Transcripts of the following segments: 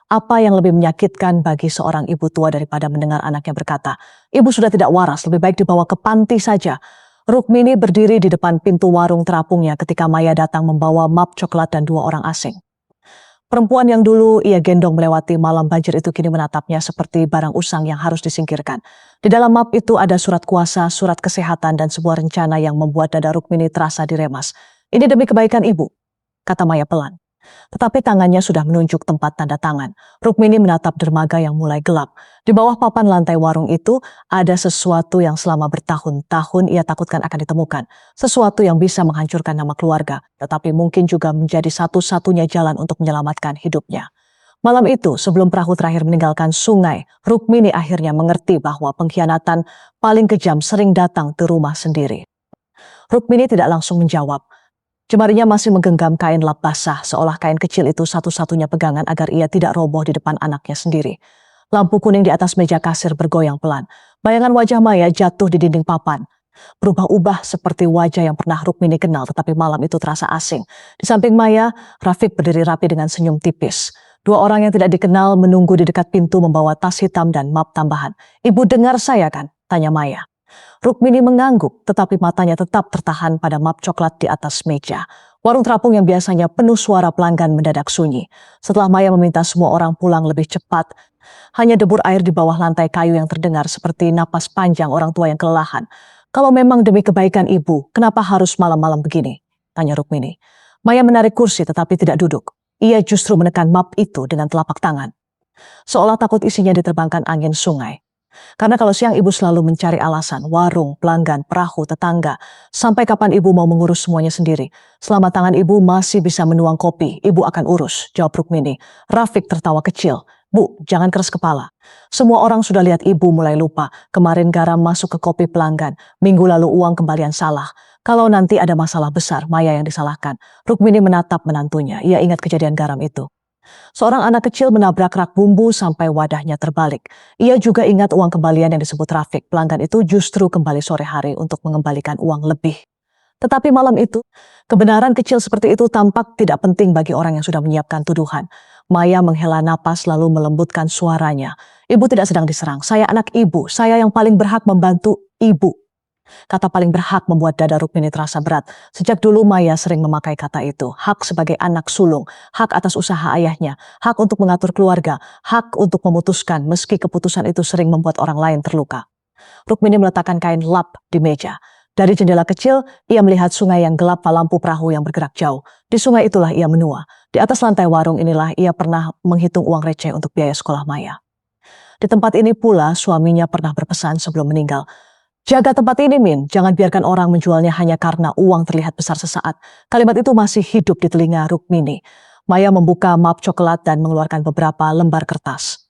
Apa yang lebih menyakitkan bagi seorang ibu tua daripada mendengar anaknya berkata, "Ibu sudah tidak waras, lebih baik dibawa ke panti saja." Rukmini berdiri di depan pintu warung terapungnya ketika Maya datang membawa map coklat dan 2 orang asing. Perempuan yang dulu ia gendong melewati malam banjir itu kini menatapnya seperti barang usang yang harus disingkirkan. Di dalam map itu ada surat kuasa, surat kesehatan, dan sebuah rencana yang membuat dada Rukmini terasa diremas. "Ini demi kebaikan ibu," kata Maya pelan. Tetapi tangannya sudah menunjuk tempat tanda tangan. Rukmini menatap dermaga yang mulai gelap. Di bawah papan lantai warung itu ada sesuatu yang selama bertahun-tahun ia takutkan akan ditemukan. Sesuatu yang bisa menghancurkan nama keluarga, tetapi mungkin juga menjadi satu-satunya jalan untuk menyelamatkan hidupnya. Malam itu, sebelum perahu terakhir meninggalkan sungai, Rukmini akhirnya mengerti bahwa pengkhianatan paling kejam sering datang di rumah sendiri. Rukmini tidak langsung menjawab. Jemarinya masih menggenggam kain lap basah, seolah kain kecil itu satu-satunya pegangan agar ia tidak roboh di depan anaknya sendiri. Lampu kuning di atas meja kasir bergoyang pelan. Bayangan wajah Maya jatuh di dinding papan. Berubah-ubah seperti wajah yang pernah Rukmini kenal, tetapi malam itu terasa asing. Di samping Maya, Rafiq berdiri rapi dengan senyum tipis. 2 orang yang tidak dikenal menunggu di dekat pintu membawa tas hitam dan map tambahan. "Ibu dengar saya kan?" tanya Maya. Rukmini mengangguk, tetapi matanya tetap tertahan pada map coklat di atas meja. Warung terapung yang biasanya penuh suara pelanggan mendadak sunyi. Setelah Maya meminta semua orang pulang lebih cepat, hanya debur air di bawah lantai kayu yang terdengar seperti napas panjang orang tua yang kelelahan. "Kalau memang demi kebaikan ibu, kenapa harus malam-malam begini?" tanya Rukmini. Maya menarik kursi tetapi tidak duduk. Ia justru menekan map itu dengan telapak tangan, seolah takut isinya diterbangkan angin sungai. Karena kalau siang ibu selalu mencari alasan, warung, pelanggan, perahu, tetangga. Sampai kapan ibu mau mengurus semuanya sendiri? Selama tangan ibu masih bisa menuang kopi, ibu akan urus, jawab Rukmini. Rafiq tertawa kecil. "Bu, jangan keras kepala. Semua orang sudah lihat ibu mulai lupa. Kemarin garam masuk ke kopi pelanggan. Minggu lalu uang kembalian salah. Kalau nanti ada masalah besar, Maya yang disalahkan." Rukmini menatap menantunya. Ia ingat kejadian garam itu. Seorang anak kecil menabrak rak bumbu sampai wadahnya terbalik. Ia juga ingat uang kembalian yang disebut Rafiq. Pelanggan itu justru kembali sore hari untuk mengembalikan uang lebih. Tetapi malam itu, kebenaran kecil seperti itu tampak tidak penting bagi orang yang sudah menyiapkan tuduhan. Maya menghela napas lalu melembutkan suaranya. "Ibu tidak sedang diserang. Saya anak ibu. Saya yang paling berhak membantu ibu." Kata paling berhak membuat dada Rukmini terasa berat. Sejak dulu Maya sering memakai kata itu. Hak sebagai anak sulung, hak atas usaha ayahnya, hak untuk mengatur keluarga, hak untuk memutuskan meski keputusan itu sering membuat orang lain terluka. Rukmini meletakkan kain lap di meja. Dari jendela kecil, ia melihat sungai yang gelap lampu perahu yang bergerak jauh. Di sungai itulah ia menua. Di atas lantai warung inilah ia pernah menghitung uang receh untuk biaya sekolah Maya. Di tempat ini pula suaminya pernah berpesan sebelum meninggal, "Jaga tempat ini, Min. Jangan biarkan orang menjualnya hanya karena uang terlihat besar sesaat." Kalimat itu masih hidup di telinga Rukmini. Maya membuka map coklat dan mengeluarkan beberapa lembar kertas.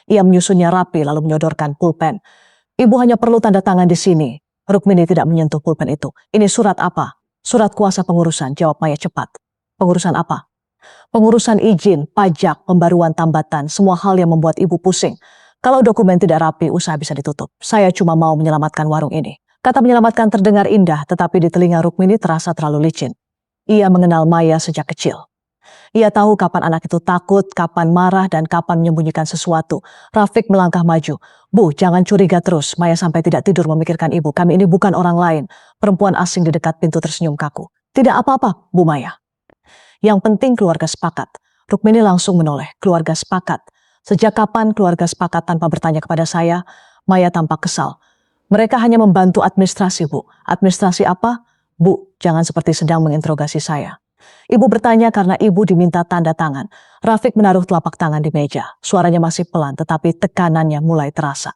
Ia menyusunnya rapi lalu menyodorkan pulpen. "Ibu hanya perlu tanda tangan di sini." Rukmini tidak menyentuh pulpen itu. "Ini surat apa?" "Surat kuasa pengurusan," jawab Maya cepat. "Pengurusan apa?" "Pengurusan izin, pajak, pembaruan tambatan, semua hal yang membuat ibu pusing. Kalau dokumen tidak rapi, usaha bisa ditutup. Saya cuma mau menyelamatkan warung ini." Kata menyelamatkan terdengar indah, tetapi di telinga Rukmini terasa terlalu licin. Ia mengenal Maya sejak kecil. Ia tahu kapan anak itu takut, kapan marah, dan kapan menyembunyikan sesuatu. Rafiq melangkah maju. "Bu, jangan curiga terus. Maya sampai tidak tidur memikirkan ibu. Kami ini bukan orang lain." Perempuan asing di dekat pintu tersenyum kaku. "Tidak apa-apa, Bu Maya. Yang penting keluarga sepakat." Rukmini langsung menoleh. "Keluarga sepakat? Sejak kapan keluarga sepakat tanpa bertanya kepada saya?" Maya tampak kesal. "Mereka hanya membantu administrasi, Bu." "Administrasi apa?" "Bu, jangan seperti sedang menginterogasi saya. Ibu bertanya karena ibu diminta tanda tangan." Rafiq menaruh telapak tangan di meja. Suaranya masih pelan tetapi tekanannya mulai terasa.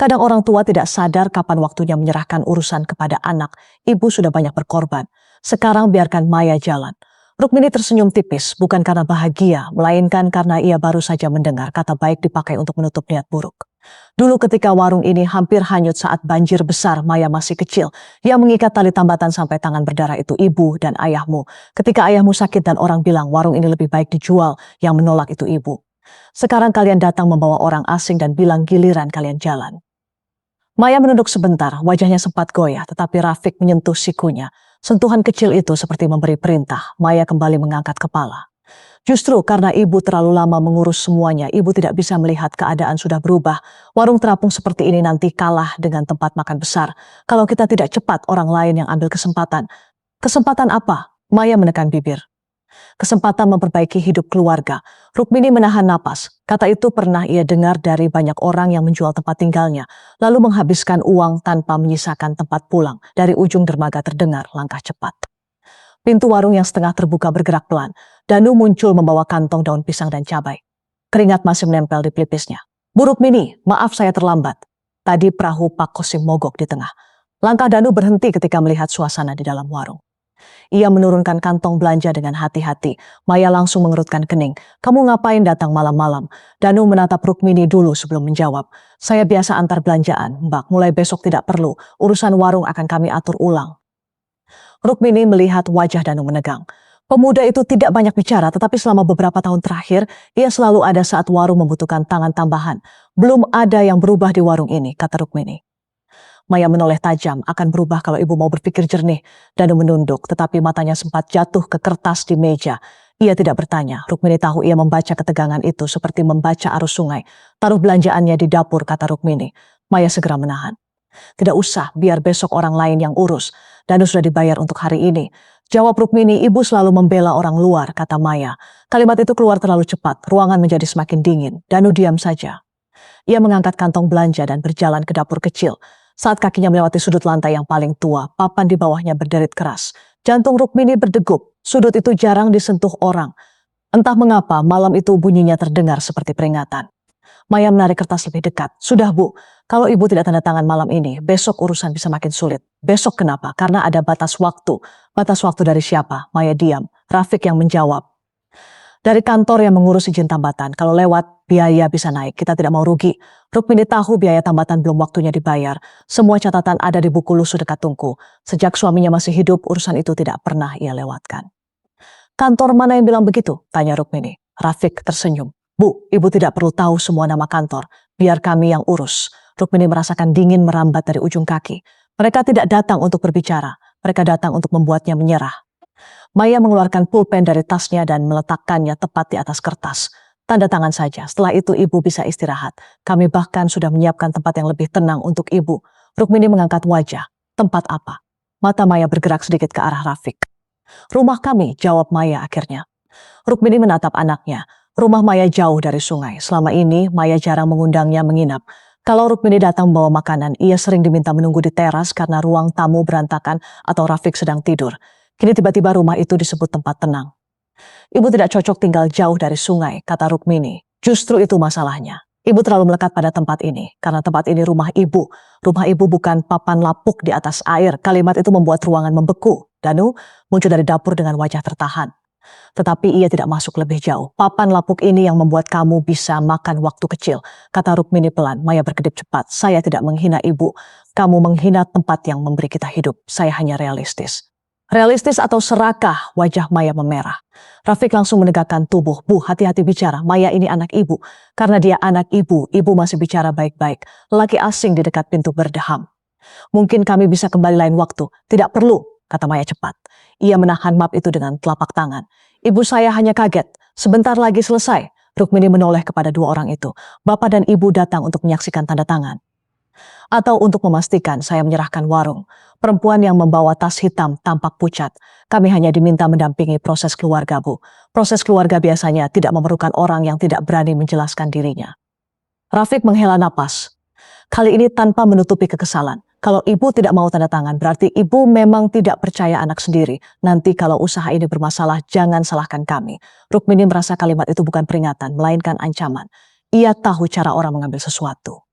Kadang orang tua tidak sadar kapan waktunya menyerahkan urusan kepada anak. Ibu sudah banyak berkorban. Sekarang biarkan Maya jalan. Rukmini tersenyum tipis, bukan karena bahagia, melainkan karena ia baru saja mendengar kata baik dipakai untuk menutup niat buruk. Dulu ketika warung ini hampir hanyut saat banjir besar, Maya masih kecil. Yang mengikat tali tambatan sampai tangan berdarah itu ibu dan ayahmu. Ketika ayahmu sakit dan orang bilang warung ini lebih baik dijual, yang menolak itu ibu. Sekarang kalian datang membawa orang asing dan bilang giliran kalian jalan. Maya menunduk sebentar, wajahnya sempat goyah, tetapi Rafiq menyentuh sikunya. Sentuhan kecil itu seperti memberi perintah. Maya kembali mengangkat kepala. Justru karena ibu terlalu lama mengurus semuanya, ibu tidak bisa melihat keadaan sudah berubah. Warung terapung seperti ini nanti kalah dengan tempat makan besar. Kalau kita tidak cepat, orang lain yang ambil kesempatan. Kesempatan apa? Maya menekan bibir. Kesempatan memperbaiki hidup keluarga. Rukmini menahan napas. Kata itu pernah ia dengar dari banyak orang yang menjual tempat tinggalnya, lalu menghabiskan uang tanpa menyisakan tempat pulang. Dari ujung dermaga terdengar langkah cepat. Pintu warung yang setengah terbuka bergerak pelan. Danu muncul membawa kantong daun pisang dan cabai. Keringat masih menempel di pelipisnya. Bu Rukmini, maaf saya terlambat. Tadi perahu Pak Kosim mogok di tengah. Langkah Danu berhenti ketika melihat suasana di dalam warung. Ia menurunkan kantong belanja dengan hati-hati. Maya langsung mengerutkan kening. Kamu ngapain datang malam-malam? Danu menatap Rukmini dulu sebelum menjawab. Saya biasa antar belanjaan, Mbak. Mulai besok tidak perlu. Urusan warung akan kami atur ulang. Rukmini melihat wajah Danu menegang. Pemuda itu tidak banyak bicara, tetapi selama beberapa tahun terakhir, ia selalu ada saat warung membutuhkan tangan tambahan. Belum ada yang berubah di warung ini, kata Rukmini. Maya menoleh tajam, akan berubah kalau ibu mau berpikir jernih. Danu menunduk, tetapi matanya sempat jatuh ke kertas di meja. Ia tidak bertanya. Rukmini tahu ia membaca ketegangan itu seperti membaca arus sungai. Taruh belanjaannya di dapur, kata Rukmini. Maya segera menahan. Tidak usah, biar besok orang lain yang urus. Danu sudah dibayar untuk hari ini. Jawab Rukmini, ibu selalu membela orang luar, kata Maya. Kalimat itu keluar terlalu cepat, ruangan menjadi semakin dingin. Danu diam saja. Ia mengangkat kantong belanja dan berjalan ke dapur kecil. Saat kakinya melewati sudut lantai yang paling tua, papan di bawahnya berderit keras. Jantung Rukmini berdegup, sudut itu jarang disentuh orang. Entah mengapa malam itu bunyinya terdengar seperti peringatan. Maya menarik kertas lebih dekat. Sudah Bu, kalau ibu tidak tanda tangan malam ini, besok urusan bisa makin sulit. Besok kenapa? Karena ada batas waktu. Batas waktu dari siapa? Maya diam. Rafiq yang menjawab. Dari kantor yang mengurus izin tambatan. Kalau lewat, biaya bisa naik. Kita tidak mau rugi. Rukmini tahu biaya tambatan belum waktunya dibayar. Semua catatan ada di buku lusuh dekat tungku. Sejak suaminya masih hidup, urusan itu tidak pernah ia lewatkan. Kantor mana yang bilang begitu? Tanya Rukmini. Rafiq tersenyum. Bu, ibu tidak perlu tahu semua nama kantor. Biar kami yang urus. Rukmini merasakan dingin merambat dari ujung kaki. Mereka tidak datang untuk berbicara. Mereka datang untuk membuatnya menyerah. Maya mengeluarkan pulpen dari tasnya dan meletakkannya tepat di atas kertas. Tanda tangan saja. Setelah itu ibu bisa istirahat. Kami bahkan sudah menyiapkan tempat yang lebih tenang untuk ibu. Rukmini mengangkat wajah. Tempat apa? Mata Maya bergerak sedikit ke arah Rafiq. Rumah kami, jawab Maya akhirnya. Rukmini menatap anaknya. Rumah Maya jauh dari sungai. Selama ini Maya jarang mengundangnya menginap. Kalau Rukmini datang membawa makanan, ia sering diminta menunggu di teras karena ruang tamu berantakan atau Rafiq sedang tidur. Kini tiba-tiba rumah itu disebut tempat tenang. Ibu tidak cocok tinggal jauh dari sungai, kata Rukmini. Justru itu masalahnya. Ibu terlalu melekat pada tempat ini, karena tempat ini rumah ibu. Rumah ibu bukan papan lapuk di atas air. Kalimat itu membuat ruangan membeku. Danu muncul dari dapur dengan wajah tertahan. Tetapi ia tidak masuk lebih jauh. Papan lapuk ini yang membuat kamu bisa makan waktu kecil, kata Rukmini pelan. Maya berkedip cepat. Saya tidak menghina ibu. Kamu menghina tempat yang memberi kita hidup. Saya hanya realistis. Realistis atau serakah? Wajah Maya memerah. Rafiq langsung menegakkan tubuh. Bu, hati-hati bicara. Maya ini anak ibu. Karena dia anak ibu, ibu masih bicara baik-baik. Lelaki asing di dekat pintu berdeham. Mungkin kami bisa kembali lain waktu. Tidak perlu, kata Maya cepat. Ia menahan map itu dengan telapak tangan. Ibu saya hanya kaget. Sebentar lagi selesai. Rukmini menoleh kepada dua orang itu. Bapak dan ibu datang untuk menyaksikan tanda tangan. Atau untuk memastikan saya menyerahkan warung. Perempuan yang membawa tas hitam tampak pucat. Kami hanya diminta mendampingi proses keluarga, Bu. Proses keluarga biasanya tidak memerlukan orang yang tidak berani menjelaskan dirinya. Rafiq menghela napas. Kali ini tanpa menutupi kekesalan. Kalau ibu tidak mau tanda tangan, berarti ibu memang tidak percaya anak sendiri. Nanti kalau usaha ini bermasalah, jangan salahkan kami. Rukmini merasa kalimat itu bukan peringatan, melainkan ancaman. Ia tahu cara orang mengambil sesuatu.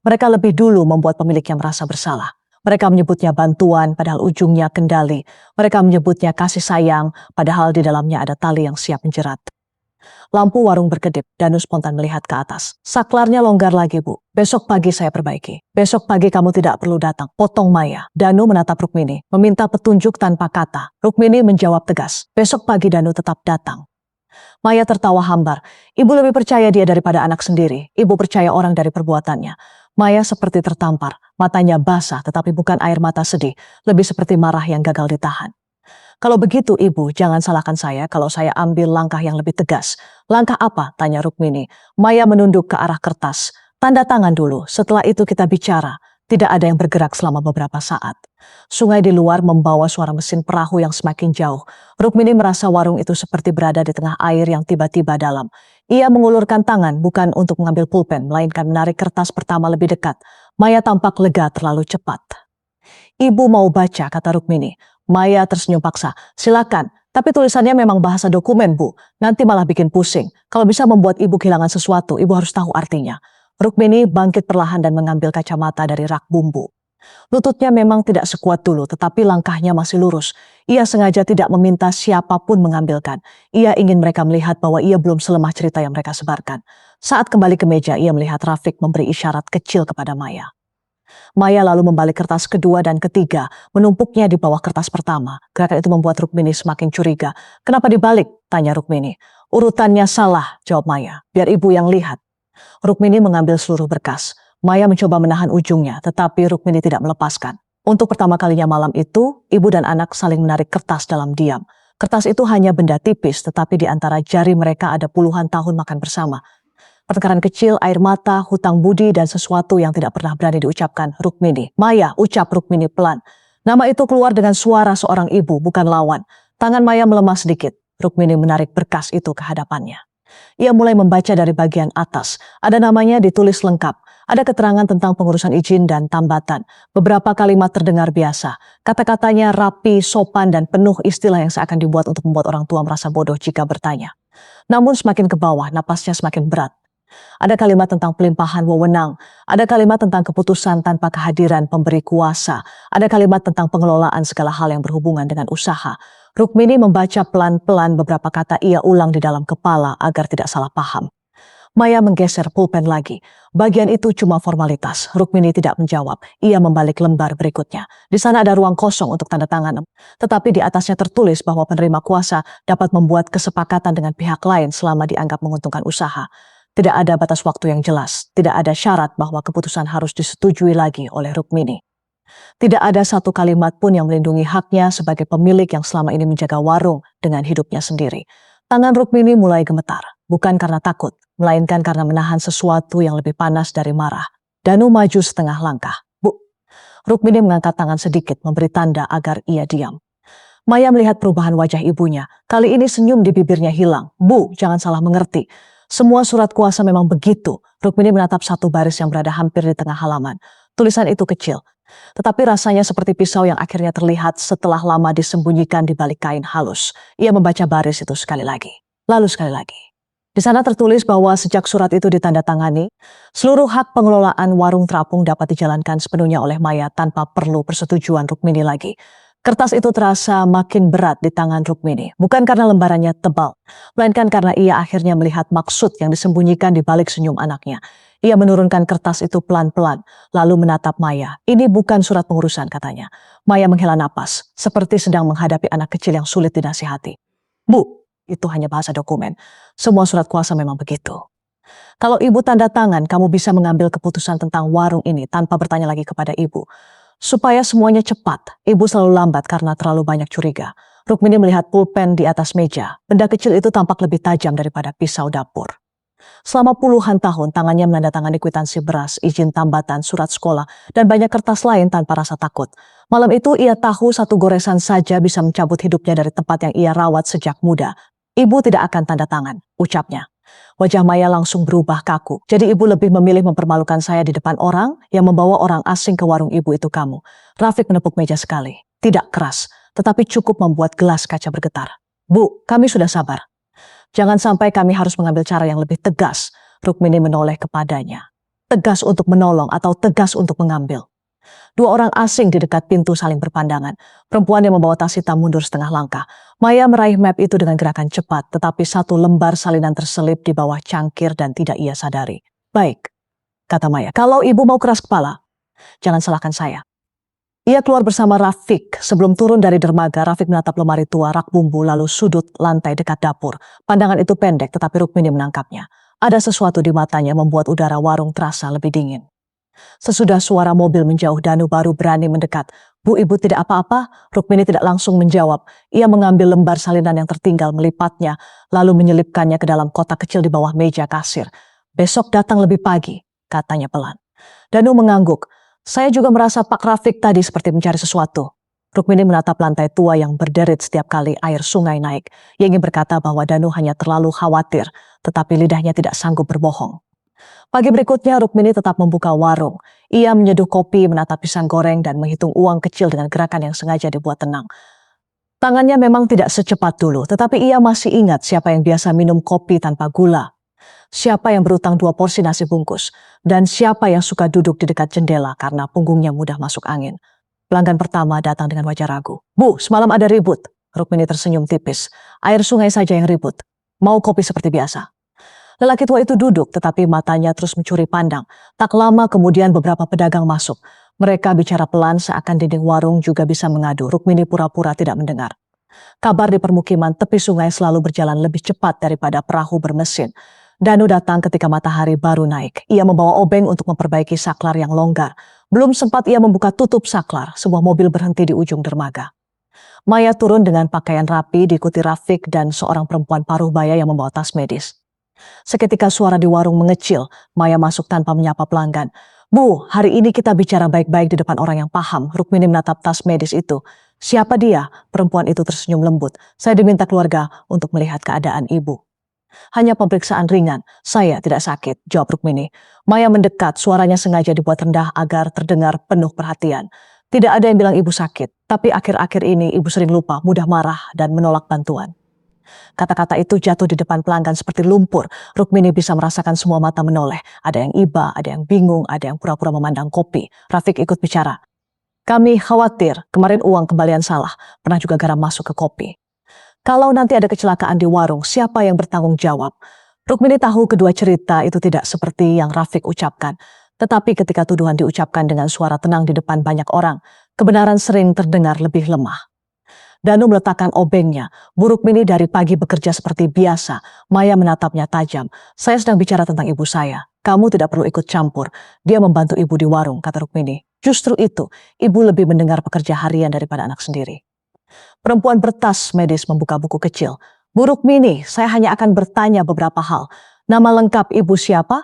Mereka lebih dulu membuat pemiliknya merasa bersalah. Mereka menyebutnya bantuan, padahal ujungnya kendali. Mereka menyebutnya kasih sayang, padahal di dalamnya ada tali yang siap menjerat. Lampu warung berkedip, Danu spontan melihat ke atas. Saklarnya longgar lagi, Bu. Besok pagi saya perbaiki. Besok pagi kamu tidak perlu datang. Potong Maya. Danu menatap Rukmini, meminta petunjuk tanpa kata. Rukmini menjawab tegas. Besok pagi Danu tetap datang. Maya tertawa hambar. Ibu lebih percaya dia daripada anak sendiri. Ibu percaya orang dari perbuatannya. Maya seperti tertampar. Matanya basah tetapi bukan air mata sedih. Lebih seperti marah yang gagal ditahan. Kalau begitu Ibu, jangan salahkan saya kalau saya ambil langkah yang lebih tegas. Langkah apa? Tanya Rukmini. Maya menunduk ke arah kertas. Tanda tangan dulu, setelah itu kita bicara. Tidak ada yang bergerak selama beberapa saat. Sungai di luar membawa suara mesin perahu yang semakin jauh. Rukmini merasa warung itu seperti berada di tengah air yang tiba-tiba dalam. Ia mengulurkan tangan bukan untuk mengambil pulpen, melainkan menarik kertas pertama lebih dekat. Maya tampak lega terlalu cepat. Ibu mau baca, kata Rukmini. Maya tersenyum paksa. Silakan, tapi tulisannya memang bahasa dokumen, Bu. Nanti malah bikin pusing. Kalau bisa membuat Ibu kehilangan sesuatu, Ibu harus tahu artinya. Rukmini bangkit perlahan dan mengambil kacamata dari rak bumbu. Lututnya memang tidak sekuat dulu, tetapi langkahnya masih lurus. Ia sengaja tidak meminta siapapun mengambilkan. Ia ingin mereka melihat bahwa ia belum selemah cerita yang mereka sebarkan. Saat kembali ke meja, ia melihat Rafiq memberi isyarat kecil kepada Maya. Maya lalu membalik kertas kedua dan ketiga, menumpuknya di bawah kertas pertama. Gerakan itu membuat Rukmini semakin curiga. Kenapa dibalik? Tanya Rukmini. Urutannya salah, jawab Maya. Biar ibu yang lihat. Rukmini mengambil seluruh berkas. Maya mencoba menahan ujungnya, tetapi Rukmini tidak melepaskan. Untuk pertama kalinya malam itu, ibu dan anak saling menarik kertas dalam diam. Kertas itu hanya benda tipis, tetapi di antara jari mereka ada puluhan tahun makan bersama. Pertengkaran kecil, air mata, hutang budi, dan sesuatu yang tidak pernah berani diucapkan Rukmini. Maya, ucap Rukmini pelan. Nama itu keluar dengan suara seorang ibu, bukan lawan. Tangan Maya melemah sedikit. Rukmini menarik berkas itu ke hadapannya. Ia mulai membaca dari bagian atas. Ada namanya ditulis lengkap. Ada keterangan tentang pengurusan izin dan tambatan. Beberapa kalimat terdengar biasa. Kata-katanya rapi, sopan, dan penuh istilah yang seakan dibuat untuk membuat orang tua merasa bodoh jika bertanya. Namun semakin ke bawah, napasnya semakin berat. Ada kalimat tentang pelimpahan wewenang. Ada kalimat tentang keputusan tanpa kehadiran pemberi kuasa. Ada kalimat tentang pengelolaan segala hal yang berhubungan dengan usaha. Rukmini membaca pelan-pelan beberapa kata ia ulang di dalam kepala agar tidak salah paham. Maya menggeser pulpen lagi. Bagian itu cuma formalitas. Rukmini tidak menjawab. Ia membalik lembar berikutnya. Di sana ada ruang kosong untuk tanda tangan. Tetapi di atasnya tertulis bahwa penerima kuasa dapat membuat kesepakatan dengan pihak lain selama dianggap menguntungkan usaha. Tidak ada batas waktu yang jelas. Tidak ada syarat bahwa keputusan harus disetujui lagi oleh Rukmini. Tidak ada satu kalimat pun yang melindungi haknya sebagai pemilik yang selama ini menjaga warung dengan hidupnya sendiri. Tangan Rukmini mulai gemetar. Bukan karena takut, melainkan karena menahan sesuatu yang lebih panas dari marah. Danu maju setengah langkah. Bu. Rukmini mengangkat tangan sedikit memberi tanda agar ia diam. Maya melihat perubahan wajah ibunya. Kali ini senyum di bibirnya hilang. Bu, jangan salah mengerti. Semua surat kuasa memang begitu. Rukmini menatap satu baris yang berada hampir di tengah halaman. Tulisan itu kecil, tetapi rasanya seperti pisau yang akhirnya terlihat setelah lama disembunyikan di balik kain halus. Ia membaca baris itu sekali lagi, lalu sekali lagi. Di sana tertulis bahwa sejak surat itu ditandatangani, seluruh hak pengelolaan warung terapung dapat dijalankan sepenuhnya oleh Maya tanpa perlu persetujuan Rukmini lagi. Kertas itu terasa makin berat di tangan Rukmini, bukan karena lembarannya tebal, melainkan karena ia akhirnya melihat maksud yang disembunyikan di balik senyum anaknya. Ia menurunkan kertas itu pelan-pelan, lalu menatap Maya. Ini bukan surat pengurusan, katanya. Maya menghela napas, seperti sedang menghadapi anak kecil yang sulit dinasihati. Bu, itu hanya bahasa dokumen. Semua surat kuasa memang begitu. Kalau ibu tanda tangan, kamu bisa mengambil keputusan tentang warung ini tanpa bertanya lagi kepada ibu. Supaya semuanya cepat, ibu selalu lambat karena terlalu banyak curiga. Rukmini melihat pulpen di atas meja. Benda kecil itu tampak lebih tajam daripada pisau dapur. Selama puluhan tahun, tangannya menandatangani kwitansi beras, izin tambatan, surat sekolah, dan banyak kertas lain tanpa rasa takut. Malam itu ia tahu satu goresan saja bisa mencabut hidupnya dari tempat yang ia rawat sejak muda. Ibu tidak akan tanda tangan, ucapnya. Wajah Maya langsung berubah kaku. Jadi ibu lebih memilih mempermalukan saya di depan orang yang membawa orang asing ke warung ibu itu kamu. Rafiq menepuk meja sekali. Tidak keras, tetapi cukup membuat gelas kaca bergetar. Bu, kami sudah sabar. Jangan sampai kami harus mengambil cara yang lebih tegas. Rukmini menoleh kepadanya. Tegas untuk menolong atau tegas untuk mengambil. Dua orang asing di dekat pintu saling berpandangan. Perempuan yang membawa tas hitam mundur setengah langkah. Maya meraih map itu dengan gerakan cepat, tetapi satu lembar salinan terselip di bawah cangkir dan tidak ia sadari. Baik, kata Maya. Kalau ibu mau keras kepala, jangan salahkan saya. Ia keluar bersama Rafiq. Sebelum turun dari dermaga, Rafiq menatap lemari tua, rak bumbu, lalu sudut lantai dekat dapur. Pandangan itu pendek, tetapi Rukmini menangkapnya. Ada sesuatu di matanya membuat udara warung terasa lebih dingin. Sesudah suara mobil menjauh, Danu baru berani mendekat. Bu, ibu tidak apa-apa? Rukmini tidak langsung menjawab. Ia mengambil lembar salinan yang tertinggal, melipatnya, lalu menyelipkannya ke dalam kotak kecil di bawah meja kasir. Besok datang lebih pagi, katanya pelan. Danu mengangguk. Saya juga merasa Pak Rafiq tadi seperti mencari sesuatu. Rukmini menatap lantai tua yang berderit setiap kali air sungai naik. Ia ingin berkata bahwa Danu hanya terlalu khawatir, tetapi lidahnya tidak sanggup berbohong. Pagi berikutnya Rukmini tetap membuka warung. Ia menyeduh kopi, menatap pisang goreng, dan menghitung uang kecil dengan gerakan yang sengaja dibuat tenang. Tangannya memang tidak secepat dulu, tetapi ia masih ingat siapa yang biasa minum kopi tanpa gula. Siapa yang berutang 2 porsi nasi bungkus, dan siapa yang suka duduk di dekat jendela karena punggungnya mudah masuk angin. Pelanggan pertama datang dengan wajah ragu. Bu, semalam ada ribut. Rukmini tersenyum tipis. Air sungai saja yang ribut. Mau kopi seperti biasa. Lelaki tua itu duduk, tetapi matanya terus mencuri pandang. Tak lama kemudian beberapa pedagang masuk. Mereka bicara pelan seakan dinding warung juga bisa mengadu. Rukmini pura-pura tidak mendengar. Kabar di permukiman tepi sungai selalu berjalan lebih cepat daripada perahu bermesin. Danu datang ketika matahari baru naik. Ia membawa obeng untuk memperbaiki saklar yang longgar. Belum sempat ia membuka tutup saklar, sebuah mobil berhenti di ujung dermaga. Maya turun dengan pakaian rapi diikuti Rafiq dan seorang perempuan paruh baya yang membawa tas medis. Seketika suara di warung mengecil, Maya masuk tanpa menyapa pelanggan. Bu, hari ini kita bicara baik-baik di depan orang yang paham. Rukmini menatap tas medis itu. Siapa dia? Perempuan itu tersenyum lembut. Saya diminta keluarga untuk melihat keadaan ibu. Hanya pemeriksaan ringan, saya tidak sakit, jawab Rukmini. Maya mendekat, suaranya sengaja dibuat rendah agar terdengar penuh perhatian. Tidak ada yang bilang ibu sakit, tapi akhir-akhir ini ibu sering lupa, mudah marah, dan menolak bantuan. Kata-kata itu jatuh di depan pelanggan seperti lumpur. Rukmini bisa merasakan semua mata menoleh. Ada yang iba, ada yang bingung, ada yang pura-pura memandang kopi. Rafiq ikut bicara. Kami khawatir, kemarin uang kembalian salah. Pernah juga garam masuk ke kopi. Kalau nanti ada kecelakaan di warung, siapa yang bertanggung jawab? Rukmini tahu kedua cerita itu tidak seperti yang Rafiq ucapkan. Tetapi ketika tuduhan diucapkan dengan suara tenang di depan banyak orang, kebenaran sering terdengar lebih lemah. Danu meletakkan obengnya. Bu Rukmini dari pagi bekerja seperti biasa. Maya menatapnya tajam. Saya sedang bicara tentang ibu saya. Kamu tidak perlu ikut campur. Dia membantu ibu di warung, kata Rukmini. Justru itu, ibu lebih mendengar pekerja harian daripada anak sendiri. Perempuan bertas medis membuka buku kecil. Bu Rukmini, saya hanya akan bertanya beberapa hal. Nama lengkap ibu siapa?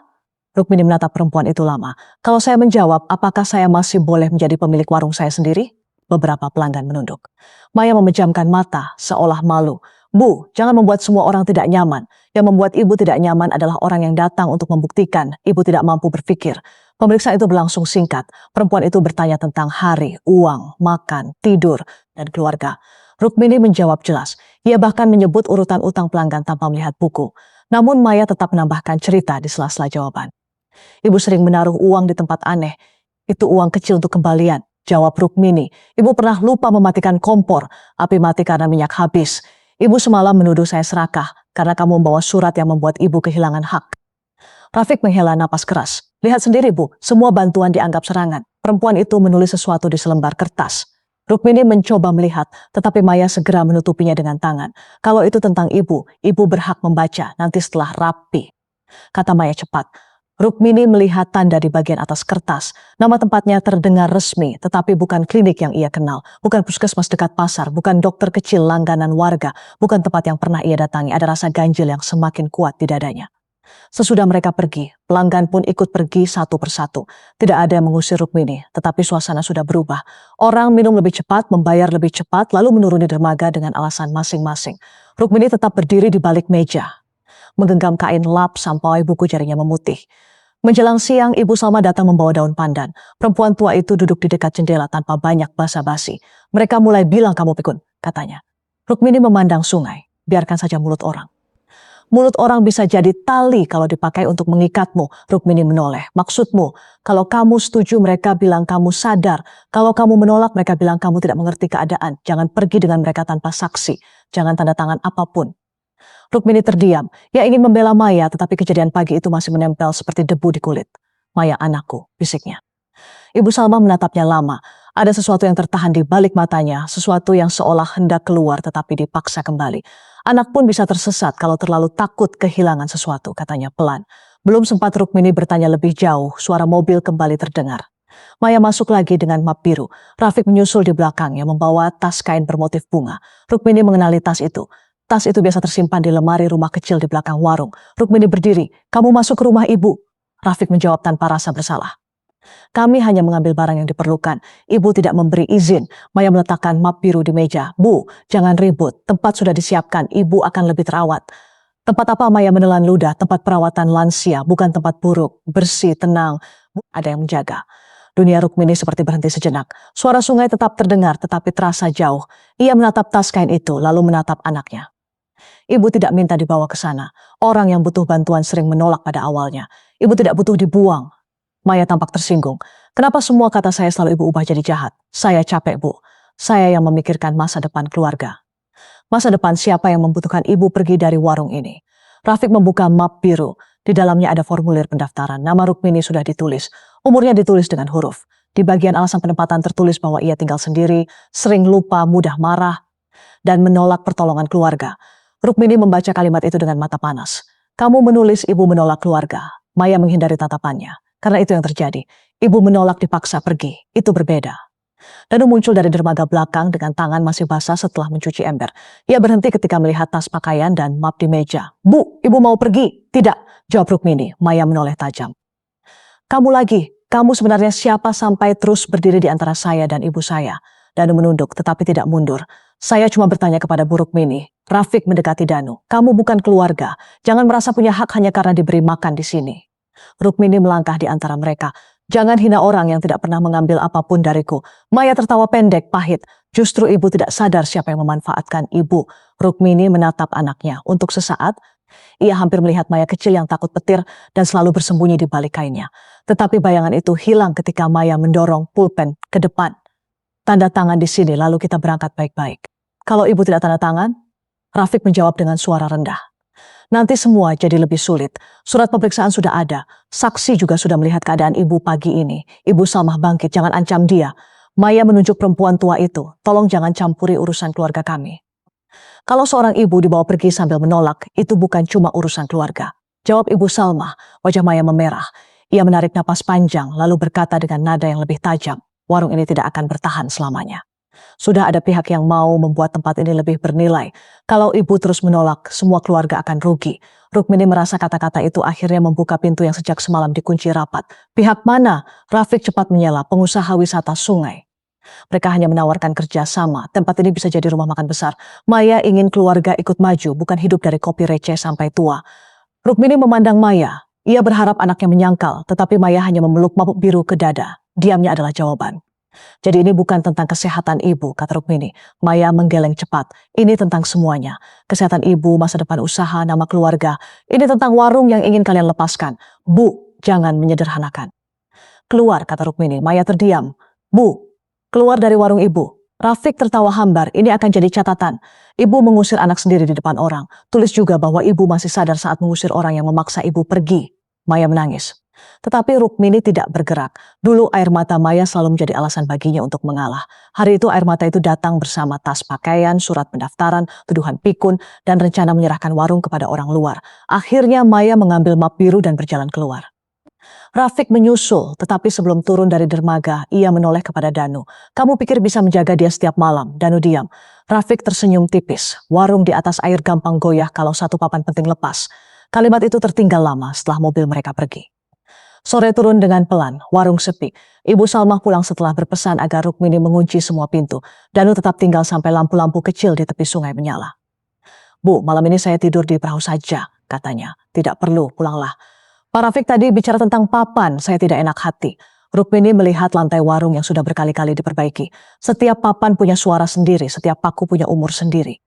Rukmini menatap perempuan itu lama. Kalau saya menjawab, apakah saya masih boleh menjadi pemilik warung saya sendiri? Beberapa pelanggan menunduk. Maya memejamkan mata seolah malu. Bu, jangan membuat semua orang tidak nyaman. Yang membuat ibu tidak nyaman adalah orang yang datang untuk membuktikan ibu tidak mampu berpikir. Pemeriksaan itu berlangsung singkat. Perempuan itu bertanya tentang hari, uang, makan, tidur, dan keluarga. Rukmini menjawab jelas. Ia bahkan menyebut urutan utang pelanggan tanpa melihat buku. Namun Maya tetap menambahkan cerita di sela-sela jawaban. Ibu sering menaruh uang di tempat aneh. Itu uang kecil untuk kembalian. Jawab Rukmini. Ibu pernah lupa mematikan kompor. Api mati karena minyak habis. Ibu semalam menuduh saya serakah karena kamu membawa surat yang membuat ibu kehilangan hak. Rafiq menghela napas keras. Lihat sendiri bu, semua bantuan dianggap serangan. Perempuan itu menulis sesuatu di selembar kertas. Rukmini mencoba melihat, tetapi Maya segera menutupinya dengan tangan. Kalau itu tentang ibu berhak membaca nanti setelah rapi. Kata Maya cepat. Rukmini melihat tanda di bagian atas kertas. Nama tempatnya terdengar resmi, tetapi bukan klinik yang ia kenal. Bukan puskesmas dekat pasar, bukan dokter kecil langganan warga, bukan tempat yang pernah ia datangi. Ada rasa ganjil yang semakin kuat di dadanya. Sesudah mereka pergi, pelanggan pun ikut pergi satu persatu. Tidak ada yang mengusir Rukmini, tetapi suasana sudah berubah. Orang minum lebih cepat, membayar lebih cepat, lalu menuruni dermaga dengan alasan masing-masing. Rukmini tetap berdiri di balik meja, menggenggam kain lap sampai buku jarinya memutih. Menjelang siang, Ibu Salma datang membawa daun pandan. Perempuan tua itu duduk di dekat jendela tanpa banyak basa-basi. Mereka mulai bilang kamu pikun, katanya. Rukmini memandang sungai. Biarkan saja mulut orang. Mulut orang bisa jadi tali kalau dipakai untuk mengikatmu, Rukmini menoleh. Maksudmu, kalau kamu setuju mereka bilang kamu sadar. Kalau kamu menolak mereka bilang kamu tidak mengerti keadaan. Jangan pergi dengan mereka tanpa saksi. Jangan tanda tangan apapun. Rukmini terdiam. Ia ingin membela Maya, tetapi kejadian pagi itu masih menempel seperti debu di kulit. Maya anakku, bisiknya. Ibu Salma menatapnya lama. Ada sesuatu yang tertahan di balik matanya, sesuatu yang seolah hendak keluar tetapi dipaksa kembali. Anak pun bisa tersesat kalau terlalu takut kehilangan sesuatu, katanya pelan. Belum sempat Rukmini bertanya lebih jauh, suara mobil kembali terdengar. Maya masuk lagi dengan map biru. Rafiq menyusul di belakangnya membawa tas kain bermotif bunga. Rukmini mengenali tas itu. Tas itu biasa tersimpan di lemari rumah kecil di belakang warung. Rukmini berdiri, "Kamu masuk ke rumah ibu." Rafiq menjawab tanpa rasa bersalah. "Kami hanya mengambil barang yang diperlukan. Ibu tidak memberi izin." Maya meletakkan map biru di meja. "Bu, jangan ribut. Tempat sudah disiapkan. Ibu akan lebih terawat." Tempat apa? Maya menelan ludah. Tempat perawatan lansia, bukan tempat buruk. Bersih, tenang. Ada yang menjaga. Dunia Rukmini seperti berhenti sejenak. Suara sungai tetap terdengar tetapi terasa jauh. Ia menatap tas kain itu lalu menatap anaknya. Ibu tidak minta dibawa ke sana. Orang yang butuh bantuan sering menolak pada awalnya. Ibu tidak butuh dibuang. Maya tampak tersinggung. "Kenapa semua kata saya selalu ibu ubah jadi jahat? Saya capek, Bu. Saya yang memikirkan masa depan keluarga." "Masa depan siapa yang membutuhkan ibu pergi dari warung ini?" Rafiq membuka map biru. Di dalamnya ada formulir pendaftaran. Nama Rukmini sudah ditulis. Umurnya ditulis dengan huruf. Di bagian alasan penempatan tertulis bahwa ia tinggal sendiri, sering lupa, mudah marah, dan menolak pertolongan keluarga. Rukmini membaca kalimat itu dengan mata panas. "Kamu menulis ibu menolak keluarga." Maya menghindari tatapannya. Karena itu yang terjadi. Ibu menolak dipaksa pergi. Itu berbeda. Danu muncul dari dermaga belakang dengan tangan masih basah setelah mencuci ember. Ia berhenti ketika melihat tas pakaian dan map di meja. "Bu, ibu mau pergi?" "Tidak," jawab Rukmini. Maya menoleh tajam. "Kamu lagi. Kamu sebenarnya siapa sampai terus berdiri di antara saya dan ibu saya?" Danu menunduk tetapi tidak mundur. "Saya cuma bertanya kepada Bu Rukmini." Rafiq mendekati Danu. "Kamu bukan keluarga. Jangan merasa punya hak hanya karena diberi makan di sini." Rukmini melangkah di antara mereka. "Jangan hina orang yang tidak pernah mengambil apapun dariku." Maya tertawa pendek, pahit. Justru ibu tidak sadar siapa yang memanfaatkan ibu. Rukmini menatap anaknya. Untuk sesaat, ia hampir melihat Maya kecil yang takut petir dan selalu bersembunyi di balik kainnya. Tetapi bayangan itu hilang ketika Maya mendorong pulpen ke depan. "Tanda tangan di sini, lalu kita berangkat baik-baik." "Kalau ibu tidak tanda tangan?" Rafiq menjawab dengan suara rendah. "Nanti semua jadi lebih sulit. Surat pemeriksaan sudah ada. Saksi juga sudah melihat keadaan ibu pagi ini. Ibu Salmah bangkit, jangan ancam dia." Maya menunjuk perempuan tua itu. "Tolong jangan campuri urusan keluarga kami." "Kalau seorang ibu dibawa pergi sambil menolak, itu bukan cuma urusan keluarga," jawab Ibu Salmah. Wajah Maya memerah. Ia menarik napas panjang lalu berkata dengan nada yang lebih tajam, "Warung ini tidak akan bertahan selamanya. Sudah ada pihak yang mau membuat tempat ini lebih bernilai. Kalau ibu terus menolak, semua keluarga akan rugi." Rukmini merasa kata-kata itu akhirnya membuka pintu yang sejak semalam dikunci rapat. "Pihak mana?" Rafiq cepat menyela, "Pengusaha wisata sungai. Mereka hanya menawarkan kerja sama. Tempat ini bisa jadi rumah makan besar. Maya ingin keluarga ikut maju, bukan hidup dari kopi receh sampai tua." Rukmini memandang Maya. Ia berharap anaknya menyangkal, tetapi Maya hanya memeluk mabuk biru ke dada. Diamnya adalah jawaban. "Jadi ini bukan tentang kesehatan ibu," kata Rukmini. Maya menggeleng cepat. "Ini tentang semuanya. Kesehatan ibu, masa depan usaha, nama keluarga. Ini tentang warung yang ingin kalian lepaskan. Bu, jangan menyederhanakan." "Keluar," kata Rukmini. Maya terdiam. "Bu, keluar dari warung ibu." Rafiq tertawa hambar. "Ini akan jadi catatan. Ibu mengusir anak sendiri di depan orang. Tulis juga bahwa ibu masih sadar saat mengusir orang yang memaksa ibu pergi." Maya menangis. Tetapi Rukmini tidak bergerak. Dulu air mata Maya selalu menjadi alasan baginya untuk mengalah. Hari itu air mata itu datang bersama tas pakaian, surat pendaftaran, tuduhan pikun, dan rencana menyerahkan warung kepada orang luar. Akhirnya Maya mengambil map biru dan berjalan keluar. Rafiq menyusul, tetapi sebelum turun dari dermaga, ia menoleh kepada Danu. "Kamu pikir bisa menjaga dia setiap malam?" Danu diam. Rafiq tersenyum tipis. "Warung di atas air gampang goyah kalau satu papan penting lepas." Kalimat itu tertinggal lama setelah mobil mereka pergi. Sore turun dengan pelan, warung sepi. Ibu Salmah pulang setelah berpesan agar Rukmini mengunci semua pintu. Danu tetap tinggal sampai lampu-lampu kecil di tepi sungai menyala. "Bu, malam ini saya tidur di perahu saja," katanya. "Tidak perlu, pulanglah." "Pak Rafiq tadi bicara tentang papan, saya tidak enak hati." Rukmini melihat lantai warung yang sudah berkali-kali diperbaiki. Setiap papan punya suara sendiri, setiap paku punya umur sendiri.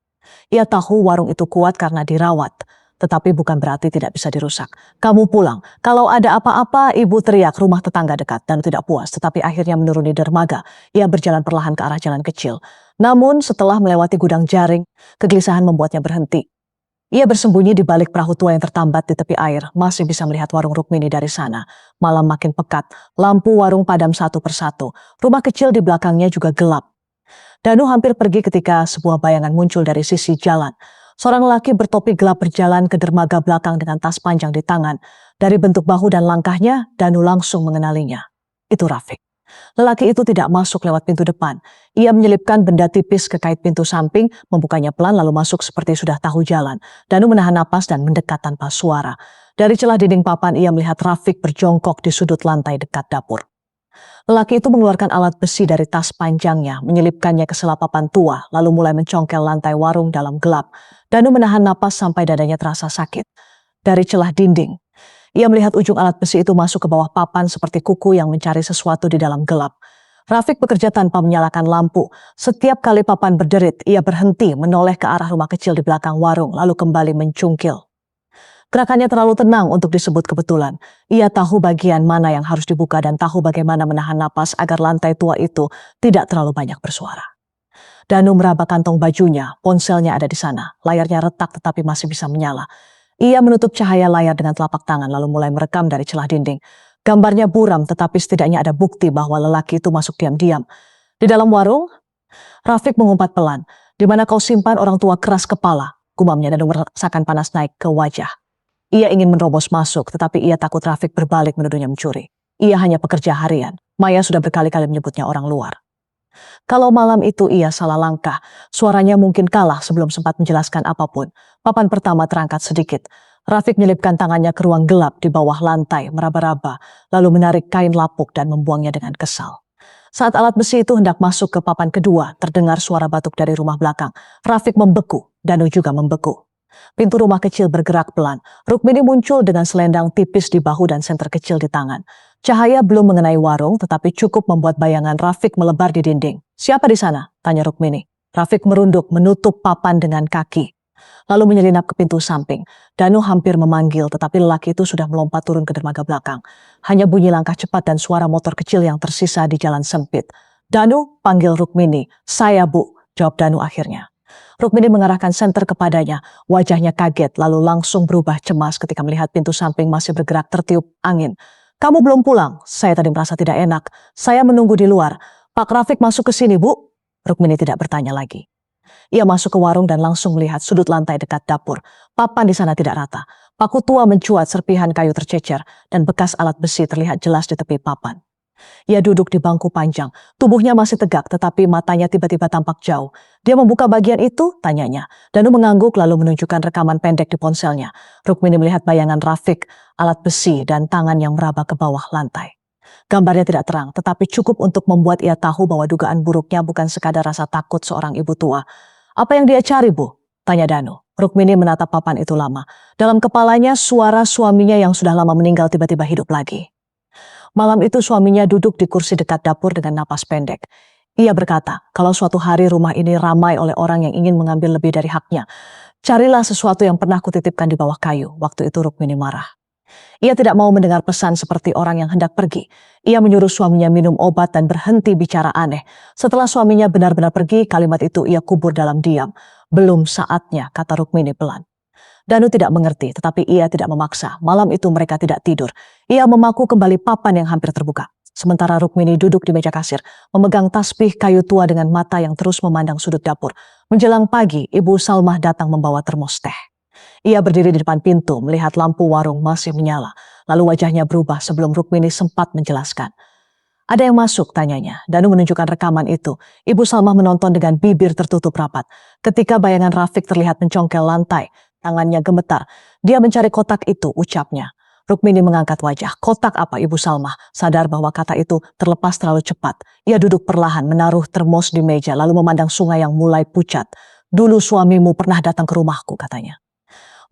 Ia tahu warung itu kuat karena dirawat, tetapi bukan berarti tidak bisa dirusak. "Kamu pulang. Kalau ada apa-apa," ibu teriak. Rumah tetangga dekat dan tidak puas, tetapi akhirnya menuruni dermaga. Ia berjalan perlahan ke arah jalan kecil. Namun setelah melewati gudang jaring, kegelisahan membuatnya berhenti. Ia bersembunyi di balik perahu tua yang tertambat di tepi air, masih bisa melihat warung Rukmini dari sana. Malam makin pekat, lampu warung padam satu persatu. Rumah kecil di belakangnya juga gelap. Danu hampir pergi ketika sebuah bayangan muncul dari sisi jalan. Seorang lelaki bertopi gelap berjalan ke dermaga belakang dengan tas panjang di tangan. Dari bentuk bahu dan langkahnya, Danu langsung mengenalinya. Itu Rafiq. Lelaki itu tidak masuk lewat pintu depan. Ia menyelipkan benda tipis ke kait pintu samping, membukanya pelan lalu masuk seperti sudah tahu jalan. Danu menahan napas dan mendekat tanpa suara. Dari celah dinding papan ia melihat Rafiq berjongkok di sudut lantai dekat dapur. Lelaki itu mengeluarkan alat besi dari tas panjangnya, menyelipkannya ke sela papan tua, lalu mulai mencongkel lantai warung dalam gelap. Danu menahan napas sampai dadanya terasa sakit. Dari celah dinding, ia melihat ujung alat besi itu masuk ke bawah papan seperti kuku yang mencari sesuatu di dalam gelap. Rafiq bekerja tanpa menyalakan lampu. Setiap kali papan berderit, ia berhenti menoleh ke arah rumah kecil di belakang warung, lalu kembali mencungkil. Gerakannya terlalu tenang untuk disebut kebetulan. Ia tahu bagian mana yang harus dibuka dan tahu bagaimana menahan napas agar lantai tua itu tidak terlalu banyak bersuara. Danu meraba kantong bajunya, ponselnya ada di sana. Layarnya retak tetapi masih bisa menyala. Ia menutup cahaya layar dengan telapak tangan lalu mulai merekam dari celah dinding. Gambarnya buram tetapi setidaknya ada bukti bahwa lelaki itu masuk diam-diam. Di dalam warung, Rafiq mengumpat pelan. "Di mana kau simpan orang tua keras kepala?" gumamnya dan merasakan panas naik ke wajah. Ia ingin menerobos masuk, tetapi ia takut Rafiq berbalik menuduhnya mencuri. Ia hanya pekerja harian. Maya sudah berkali-kali menyebutnya orang luar. Kalau malam itu ia salah langkah, suaranya mungkin kalah sebelum sempat menjelaskan apapun. Papan pertama terangkat sedikit. Rafiq menyelipkan tangannya ke ruang gelap di bawah lantai, meraba-raba, lalu menarik kain lapuk dan membuangnya dengan kesal. Saat alat besi itu hendak masuk ke papan kedua, terdengar suara batuk dari rumah belakang. Rafiq membeku, Danu juga membeku. Pintu rumah kecil bergerak pelan. Rukmini muncul dengan selendang tipis di bahu dan senter kecil di tangan. Cahaya belum mengenai warung, tetapi cukup membuat bayangan Rafiq melebar di dinding. "Siapa di sana?" tanya Rukmini. Rafiq merunduk, menutup papan dengan kaki. Lalu menyelinap ke pintu samping. Danu hampir memanggil, tetapi lelaki itu sudah melompat turun ke dermaga belakang. Hanya bunyi langkah cepat dan suara motor kecil yang tersisa di jalan sempit. "Danu," panggil Rukmini. "Saya, Bu," jawab Danu akhirnya. Rukmini mengarahkan senter kepadanya. Wajahnya kaget lalu langsung berubah cemas ketika melihat pintu samping masih bergerak tertiup angin. "Kamu belum pulang?" "Saya tadi merasa tidak enak. Saya menunggu di luar." "Pak Rafiq masuk ke sini, Bu?" Rukmini tidak bertanya lagi. Ia masuk ke warung dan langsung melihat sudut lantai dekat dapur. Papan di sana tidak rata. Paku tua mencuat, serpihan kayu tercecer, dan bekas alat besi terlihat jelas di tepi papan. Ia duduk di bangku panjang, tubuhnya masih tegak tetapi matanya tiba-tiba tampak jauh. "Dia membuka bagian itu?" tanyanya. Danu mengangguk lalu menunjukkan rekaman pendek di ponselnya. Rukmini melihat bayangan Rafiq, alat besi dan tangan yang meraba ke bawah lantai. Gambarnya tidak terang tetapi cukup untuk membuat ia tahu bahwa dugaan buruknya bukan sekadar rasa takut seorang ibu tua. "Apa yang dia cari, Bu?" tanya Danu. Rukmini menatap papan itu lama. Dalam kepalanya suara suaminya yang sudah lama meninggal tiba-tiba hidup lagi. Malam itu suaminya duduk di kursi dekat dapur dengan napas pendek. Ia berkata, kalau suatu hari rumah ini ramai oleh orang yang ingin mengambil lebih dari haknya, carilah sesuatu yang pernah kutitipkan di bawah kayu. Waktu itu Rukmini marah. Ia tidak mau mendengar pesan seperti orang yang hendak pergi. Ia menyuruh suaminya minum obat dan berhenti bicara aneh. Setelah suaminya benar-benar pergi, kalimat itu ia kubur dalam diam. "Belum saatnya," kata Rukmini pelan. Danu tidak mengerti, tetapi ia tidak memaksa. Malam itu mereka tidak tidur. Ia memaku kembali papan yang hampir terbuka. Sementara Rukmini duduk di meja kasir, memegang tasbih kayu tua dengan mata yang terus memandang sudut dapur. Menjelang pagi, Ibu Salmah datang membawa termos teh. Ia berdiri di depan pintu, melihat lampu warung masih menyala. Lalu wajahnya berubah sebelum Rukmini sempat menjelaskan. "Ada yang masuk?" tanyanya. Danu menunjukkan rekaman itu. Ibu Salmah menonton dengan bibir tertutup rapat. Ketika bayangan Rafiq terlihat mencongkel lantai, tangannya gemetar. "Dia mencari kotak itu," ucapnya. Rukmini mengangkat wajah. "Kotak apa, Ibu Salmah?" Sadar bahwa kata itu terlepas terlalu cepat. Ia duduk perlahan menaruh termos di meja lalu memandang sungai yang mulai pucat. "Dulu suamimu pernah datang ke rumahku," katanya.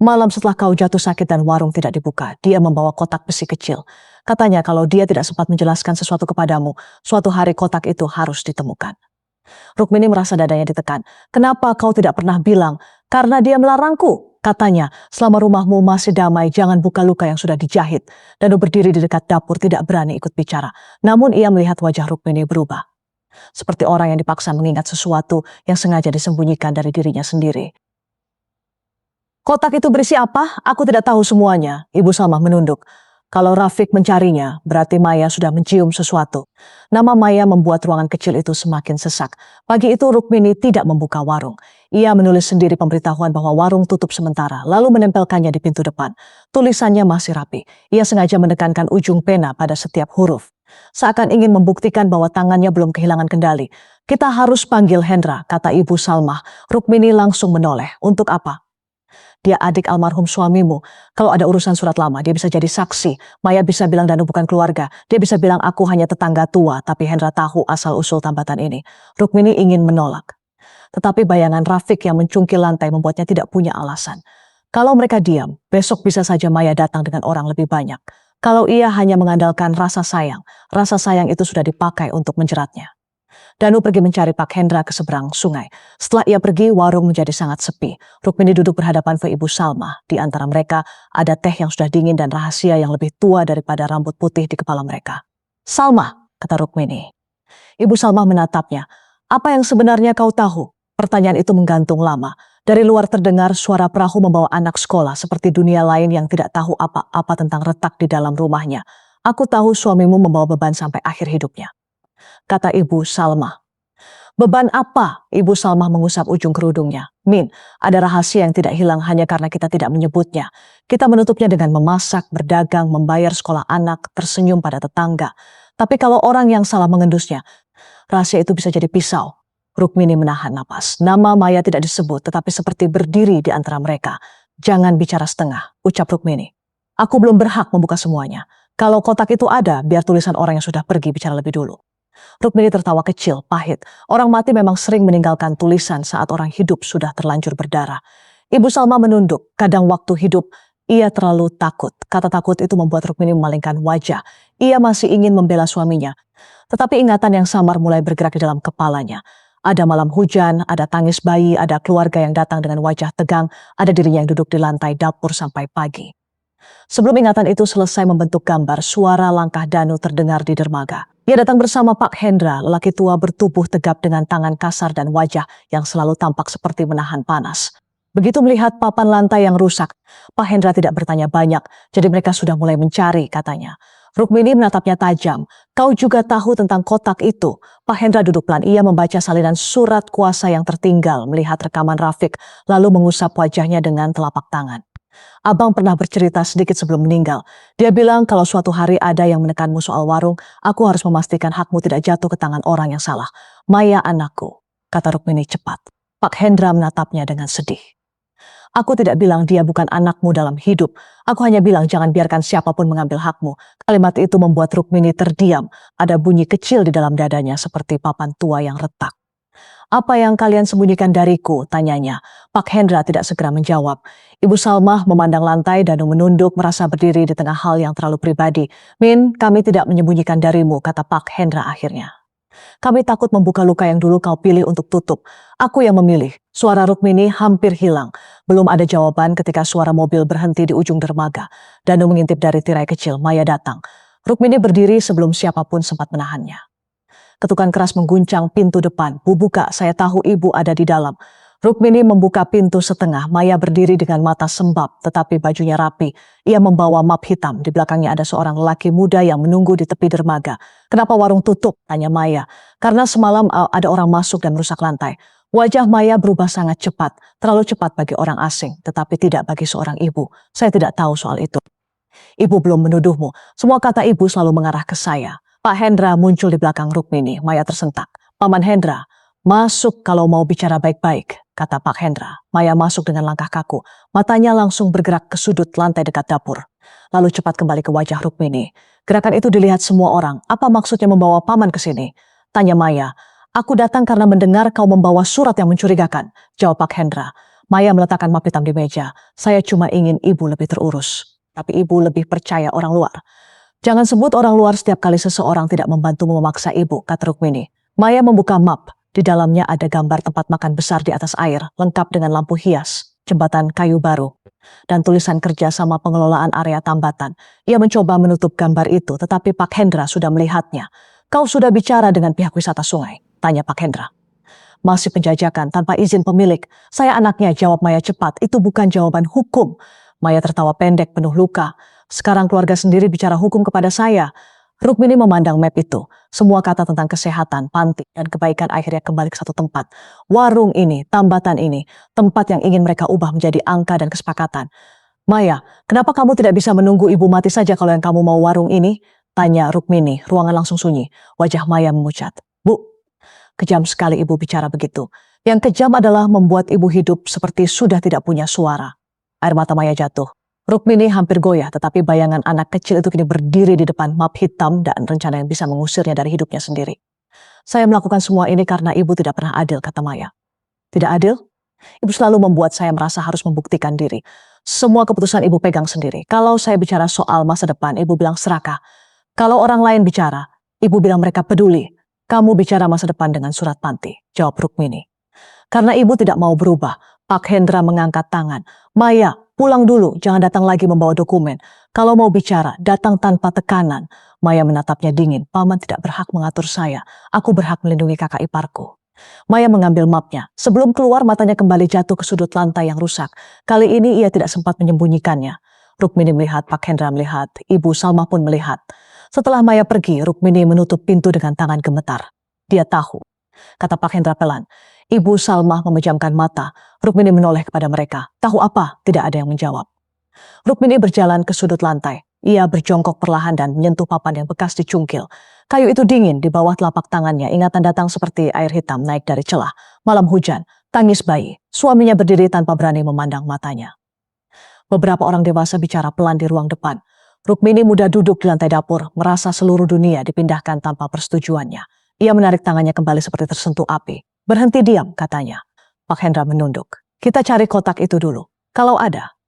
"Malam setelah kau jatuh sakit dan warung tidak dibuka, dia membawa kotak besi kecil. Katanya kalau dia tidak sempat menjelaskan sesuatu kepadamu, suatu hari kotak itu harus ditemukan." Rukmini merasa dadanya ditekan. "Kenapa kau tidak pernah bilang?" "Karena dia melarangku," katanya. "Selama rumahmu masih damai, jangan buka luka yang sudah dijahit." Danu berdiri di dekat dapur tidak berani ikut bicara. Namun ia melihat wajah Rukmini berubah. Seperti orang yang dipaksa mengingat sesuatu yang sengaja disembunyikan dari dirinya sendiri. "Kotak itu berisi apa? Aku tidak tahu semuanya." Ibu Salmah menunduk. "Kalau Rafiq mencarinya, berarti Maya sudah mencium sesuatu." Nama Maya membuat ruangan kecil itu semakin sesak. Pagi itu Rukmini tidak membuka warung. Ia menulis sendiri pemberitahuan bahwa warung tutup sementara, lalu menempelkannya di pintu depan. Tulisannya masih rapi. Ia sengaja menekankan ujung pena pada setiap huruf. Seakan ingin membuktikan bahwa tangannya belum kehilangan kendali. Kita harus panggil Hendra, kata Ibu Salmah. Rukmini langsung menoleh. Untuk apa? Dia adik almarhum suamimu. Kalau ada urusan surat lama, dia bisa jadi saksi. Maya bisa bilang Danu bukan keluarga. Dia bisa bilang aku hanya tetangga tua, tapi Hendra tahu asal-usul tambatan ini. Rukmini ingin menolak. Tetapi bayangan Rafiq yang mencungkil lantai membuatnya tidak punya alasan. Kalau mereka diam, besok bisa saja Maya datang dengan orang lebih banyak. Kalau ia hanya mengandalkan rasa sayang itu sudah dipakai untuk menjeratnya. Danu pergi mencari Pak Hendra ke seberang sungai. Setelah ia pergi, warung menjadi sangat sepi. Rukmini duduk berhadapan ke Ibu Salmah. Di antara mereka, ada teh yang sudah dingin dan rahasia yang lebih tua daripada rambut putih di kepala mereka. Salmah, kata Rukmini. Ibu Salmah menatapnya. Apa yang sebenarnya kau tahu? Pertanyaan itu menggantung lama. Dari luar terdengar suara perahu membawa anak sekolah seperti dunia lain yang tidak tahu apa-apa tentang retak di dalam rumahnya. Aku tahu suamimu membawa beban sampai akhir hidupnya, kata Ibu Salmah. Beban apa? Ibu Salmah mengusap ujung kerudungnya. Min, ada rahasia yang tidak hilang hanya karena kita tidak menyebutnya. Kita menutupnya dengan memasak, berdagang, membayar sekolah anak, tersenyum pada tetangga. Tapi kalau orang yang salah mengendusnya, rahasia itu bisa jadi pisau. Rukmini menahan napas. Nama Maya tidak disebut, tetapi seperti berdiri di antara mereka. Jangan bicara setengah, ucap Rukmini. Aku belum berhak membuka semuanya. Kalau kotak itu ada, biar tulisan orang yang sudah pergi bicara lebih dulu. Rukmini tertawa kecil, pahit. Orang mati memang sering meninggalkan tulisan saat orang hidup sudah terlanjur berdarah. Ibu Salma menunduk. Kadang waktu hidup, ia terlalu takut. Kata takut itu membuat Rukmini memalingkan wajah. Ia masih ingin membela suaminya. Tetapi ingatan yang samar mulai bergerak di dalam kepalanya. Ada malam hujan, ada tangis bayi, ada keluarga yang datang dengan wajah tegang, ada dirinya yang duduk di lantai dapur sampai pagi. Sebelum ingatan itu selesai membentuk gambar, suara langkah Danu terdengar di dermaga. Ia datang bersama Pak Hendra, lelaki tua bertubuh tegap dengan tangan kasar dan wajah yang selalu tampak seperti menahan panas. Begitu melihat papan lantai yang rusak, Pak Hendra tidak bertanya banyak, jadi mereka sudah mulai mencari, katanya. Rukmini menatapnya tajam. Kau juga tahu tentang kotak itu. Pak Hendra duduk pelan. Ia membaca salinan surat kuasa yang tertinggal, melihat rekaman Rafiq, lalu mengusap wajahnya dengan telapak tangan. Abang pernah bercerita sedikit sebelum meninggal. Dia bilang kalau suatu hari ada yang menekanmu soal warung, aku harus memastikan hakmu tidak jatuh ke tangan orang yang salah. Maya anakku, kata Rukmini cepat. Pak Hendra menatapnya dengan sedih. Aku tidak bilang dia bukan anakmu dalam hidup. Aku hanya bilang jangan biarkan siapapun mengambil hakmu. Kalimat itu membuat Rukmini terdiam. Ada bunyi kecil di dalam dadanya seperti papan tua yang retak. Apa yang kalian sembunyikan dariku? Tanyanya. Pak Hendra tidak segera menjawab. Ibu Salmah memandang lantai dan menunduk merasa berdiri di tengah hal yang terlalu pribadi. Min, kami tidak menyembunyikan darimu, kata Pak Hendra akhirnya. Kami takut membuka luka yang dulu kau pilih untuk tutup. Aku yang memilih. Suara Rukmini hampir hilang. Belum ada jawaban ketika suara mobil berhenti di ujung dermaga. Danu mengintip dari tirai kecil. Maya datang. Rukmini berdiri sebelum siapapun sempat menahannya. Ketukan keras mengguncang pintu depan. Bu buka, saya tahu ibu ada di dalam. Rukmini membuka pintu setengah. Maya berdiri dengan mata sembab, tetapi bajunya rapi. Ia membawa map hitam. Di belakangnya ada seorang lelaki muda yang menunggu di tepi dermaga. Kenapa warung tutup? Tanya Maya. Karena semalam ada orang masuk dan merusak lantai. Wajah Maya berubah sangat cepat. Terlalu cepat bagi orang asing, tetapi tidak bagi seorang ibu. Saya tidak tahu soal itu. Ibu belum menuduhmu. Semua kata ibu selalu mengarah ke saya. Pak Hendra muncul di belakang Rukmini. Maya tersentak. Paman Hendra, masuk kalau mau bicara baik-baik, kata Pak Hendra. Maya masuk dengan langkah kaku. Matanya langsung bergerak ke sudut lantai dekat dapur. Lalu cepat kembali ke wajah Rukmini. Gerakan itu dilihat semua orang. Apa maksudnya membawa paman ke sini? Tanya Maya. Aku datang karena mendengar kau membawa surat yang mencurigakan, jawab Pak Hendra. Maya meletakkan map hitam di meja. Saya cuma ingin ibu lebih terurus. Tapi ibu lebih percaya orang luar. Jangan sebut orang luar setiap kali seseorang tidak membantumu memaksa ibu, kata Rukmini. Maya membuka map. Di dalamnya ada gambar tempat makan besar di atas air, lengkap dengan lampu hias, jembatan kayu baru, dan tulisan kerja sama pengelolaan area tambatan. Ia mencoba menutup gambar itu, tetapi Pak Hendra sudah melihatnya. Kau sudah bicara dengan pihak wisata sungai? Tanya Pak Hendra. Masih penjajakan tanpa izin pemilik. Saya anaknya, jawab Maya cepat. Itu bukan jawaban hukum. Maya tertawa pendek penuh luka. Sekarang keluarga sendiri bicara hukum kepada saya. Rukmini memandang map itu. Semua kata tentang kesehatan, panti, dan kebaikan akhirnya kembali ke satu tempat. Warung ini, tambatan ini, tempat yang ingin mereka ubah menjadi angka dan kesepakatan. Maya, kenapa kamu tidak bisa menunggu ibu mati saja kalau yang kamu mau warung ini? Tanya Rukmini, ruangan langsung sunyi. Wajah Maya memucat. Bu, kejam sekali ibu bicara begitu. Yang kejam adalah membuat ibu hidup seperti sudah tidak punya suara. Air mata Maya jatuh. Rukmini hampir goyah, tetapi bayangan anak kecil itu kini berdiri di depan map hitam dan rencana yang bisa mengusirnya dari hidupnya sendiri. Saya melakukan semua ini karena ibu tidak pernah adil, kata Maya. Tidak adil? Ibu selalu membuat saya merasa harus membuktikan diri. Semua keputusan ibu pegang sendiri. Kalau saya bicara soal masa depan, ibu bilang serakah. Kalau orang lain bicara, ibu bilang mereka peduli. Kamu bicara masa depan dengan surat panti, jawab Rukmini. Karena ibu tidak mau berubah, Pak Hendra mengangkat tangan. Maya, pulang dulu, jangan datang lagi membawa dokumen. Kalau mau bicara, datang tanpa tekanan. Maya menatapnya dingin. Paman tidak berhak mengatur saya. Aku berhak melindungi kakak iparku. Maya mengambil mapnya. Sebelum keluar, matanya kembali jatuh ke sudut lantai yang rusak. Kali ini ia tidak sempat menyembunyikannya. Rukmini melihat, Pak Hendra melihat, Ibu Salma pun melihat. Setelah Maya pergi, Rukmini menutup pintu dengan tangan gemetar. Dia tahu, kata Pak Hendra pelan. Ibu Salma memejamkan mata. Rukmini menoleh kepada mereka. Tahu apa? Tidak ada yang menjawab. Rukmini berjalan ke sudut lantai. Ia berjongkok perlahan dan menyentuh papan yang bekas dicungkil. Kayu itu dingin di bawah telapak tangannya. Ingatan datang seperti air hitam naik dari celah. Malam hujan, tangis bayi. Suaminya berdiri tanpa berani memandang matanya. Beberapa orang dewasa bicara pelan di ruang depan. Rukmini muda duduk di lantai dapur, merasa seluruh dunia dipindahkan tanpa persetujuannya. Ia menarik tangannya kembali seperti tersentuh api. Berhenti diam, katanya. Pak Hendra menunduk. Kita cari kotak itu dulu. Kalau ada,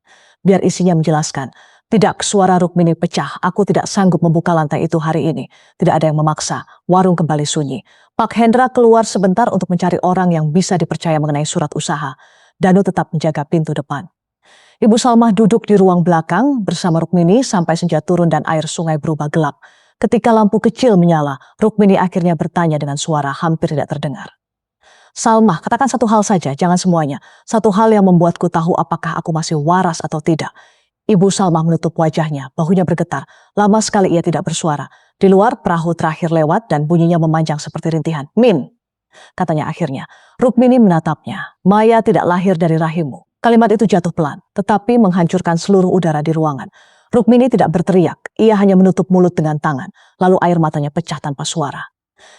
biar isinya menjelaskan. Tidak, suara Rukmini pecah. Aku tidak sanggup membuka lantai itu hari ini. Tidak ada yang memaksa. Warung kembali sunyi. Pak Hendra keluar sebentar untuk mencari orang yang bisa dipercaya mengenai surat usaha. Danu tetap menjaga pintu depan. Ibu Salma duduk di ruang belakang bersama Rukmini sampai senja turun dan air sungai berubah gelap. Ketika lampu kecil menyala, Rukmini akhirnya bertanya dengan suara hampir tidak terdengar. Salma, katakan satu hal saja, jangan semuanya. Satu hal yang membuatku tahu apakah aku masih waras atau tidak. Ibu Salma menutup wajahnya, bahunya bergetar. Lama sekali ia tidak bersuara. Di luar, perahu terakhir lewat dan bunyinya memanjang seperti rintihan. Min, katanya akhirnya. Rukmini menatapnya. Maya tidak lahir dari rahimmu. Kalimat itu jatuh pelan, tetapi menghancurkan seluruh udara di ruangan. Rukmini tidak berteriak, ia hanya menutup mulut dengan tangan. Lalu air matanya pecah tanpa suara.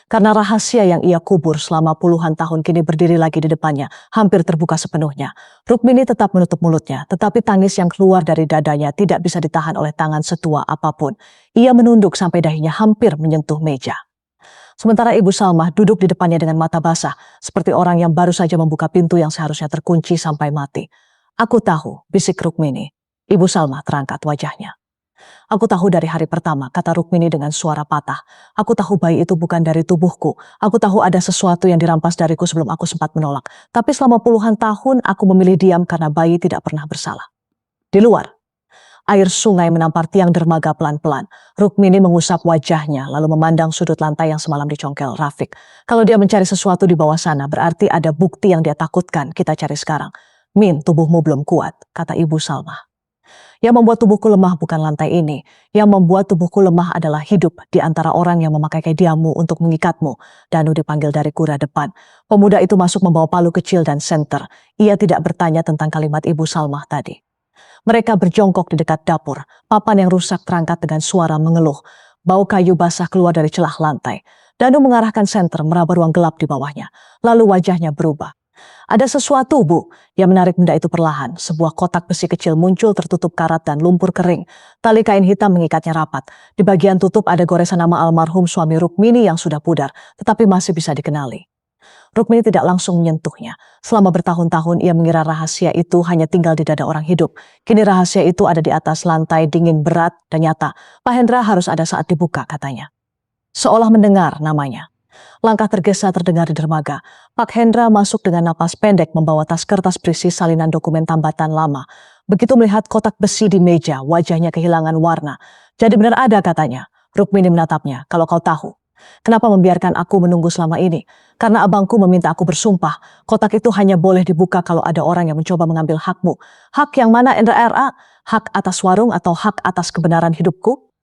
Karena rahasia yang ia kubur selama puluhan tahun kini berdiri lagi di depannya, hampir terbuka sepenuhnya. Rukmini tetap menutup mulutnya, tetapi tangis yang keluar dari dadanya tidak bisa ditahan oleh tangan setua apapun. Ia menunduk sampai dahinya hampir menyentuh meja. Sementara Ibu Salma duduk di depannya dengan mata basah, seperti orang yang baru saja membuka pintu yang seharusnya terkunci sampai mati. Aku tahu, bisik Rukmini. Ibu Salma terangkat wajahnya. Aku tahu dari hari pertama, kata Rukmini dengan suara patah. Aku tahu bayi itu bukan dari tubuhku. Aku tahu ada sesuatu yang dirampas dariku sebelum aku sempat menolak. Tapi selama puluhan tahun aku memilih diam karena bayi tidak pernah bersalah. Di luar, air sungai menampar tiang dermaga pelan-pelan. Rukmini mengusap wajahnya lalu memandang sudut lantai yang semalam dicongkel Rafiq. Kalau dia mencari sesuatu di bawah sana, berarti ada bukti yang dia takutkan. Kita cari sekarang. Min, tubuhmu belum kuat, kata Ibu Salma. Yang membuat tubuhku lemah bukan lantai ini. Yang membuat tubuhku lemah adalah hidup di antara orang yang memakai kediamu untuk mengikatmu. Danu dipanggil dari kura depan. Pemuda itu masuk membawa palu kecil dan senter. Ia tidak bertanya tentang kalimat Ibu Salma tadi. Mereka berjongkok di dekat dapur. Papan yang rusak terangkat dengan suara mengeluh. Bau kayu basah keluar dari celah lantai. Danu mengarahkan senter meraba ruang gelap di bawahnya. Lalu wajahnya berubah. Ada sesuatu, Bu. Ia menarik benda itu perlahan. Sebuah kotak besi kecil muncul tertutup karat dan lumpur kering. Tali kain hitam mengikatnya rapat. Di bagian tutup ada goresan nama almarhum suami Rukmini yang sudah pudar, tetapi masih bisa dikenali. Rukmini tidak langsung menyentuhnya. Selama bertahun-tahun ia mengira rahasia itu hanya tinggal di dada orang hidup. Kini rahasia itu ada di atas lantai dingin berat dan nyata. Pak Hendra harus ada saat dibuka, katanya. Seolah mendengar namanya. Langkah tergesa terdengar di dermaga. Pak Hendra masuk dengan napas pendek membawa tas kertas berisi salinan dokumen tambatan lama. Begitu melihat kotak besi di meja, wajahnya kehilangan warna. Jadi benar ada, katanya. Rukmini menatapnya. Kalau kau tahu, kenapa membiarkan aku menunggu selama ini? Karena abangku meminta aku bersumpah. Kotak itu hanya boleh dibuka kalau ada orang yang mencoba mengambil hakmu. Hak yang mana, Endra R.A? Hak atas warung atau hak atas kebenaran hidupku?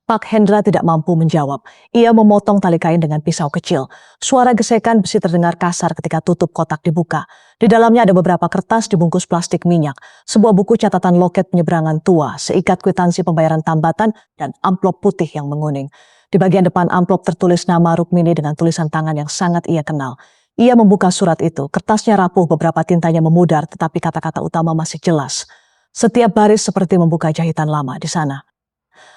Pak Hendra tidak mampu menjawab. Ia memotong tali kain dengan pisau kecil. Suara gesekan besi terdengar kasar ketika tutup kotak dibuka. Di dalamnya ada beberapa kertas dibungkus plastik minyak, sebuah buku catatan loket penyeberangan tua, seikat kwitansi pembayaran tambatan, dan amplop putih yang menguning. Di bagian depan amplop tertulis nama Rukmini dengan tulisan tangan yang sangat ia kenal. Ia membuka surat itu, kertasnya rapuh, beberapa tintanya memudar, tetapi kata-kata utama masih jelas. Setiap baris seperti membuka jahitan lama di sana.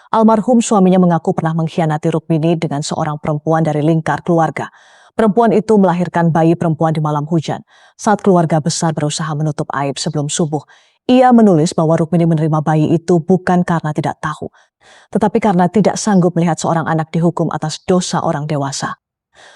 Almarhum suaminya mengaku pernah mengkhianati Rukmini dengan seorang perempuan dari lingkar keluarga. Perempuan itu melahirkan bayi perempuan di malam hujan. Saat keluarga besar berusaha menutup aib sebelum subuh, ia menulis bahwa Rukmini menerima bayi itu bukan karena tidak tahu, tetapi karena tidak sanggup melihat seorang anak dihukum atas dosa orang dewasa.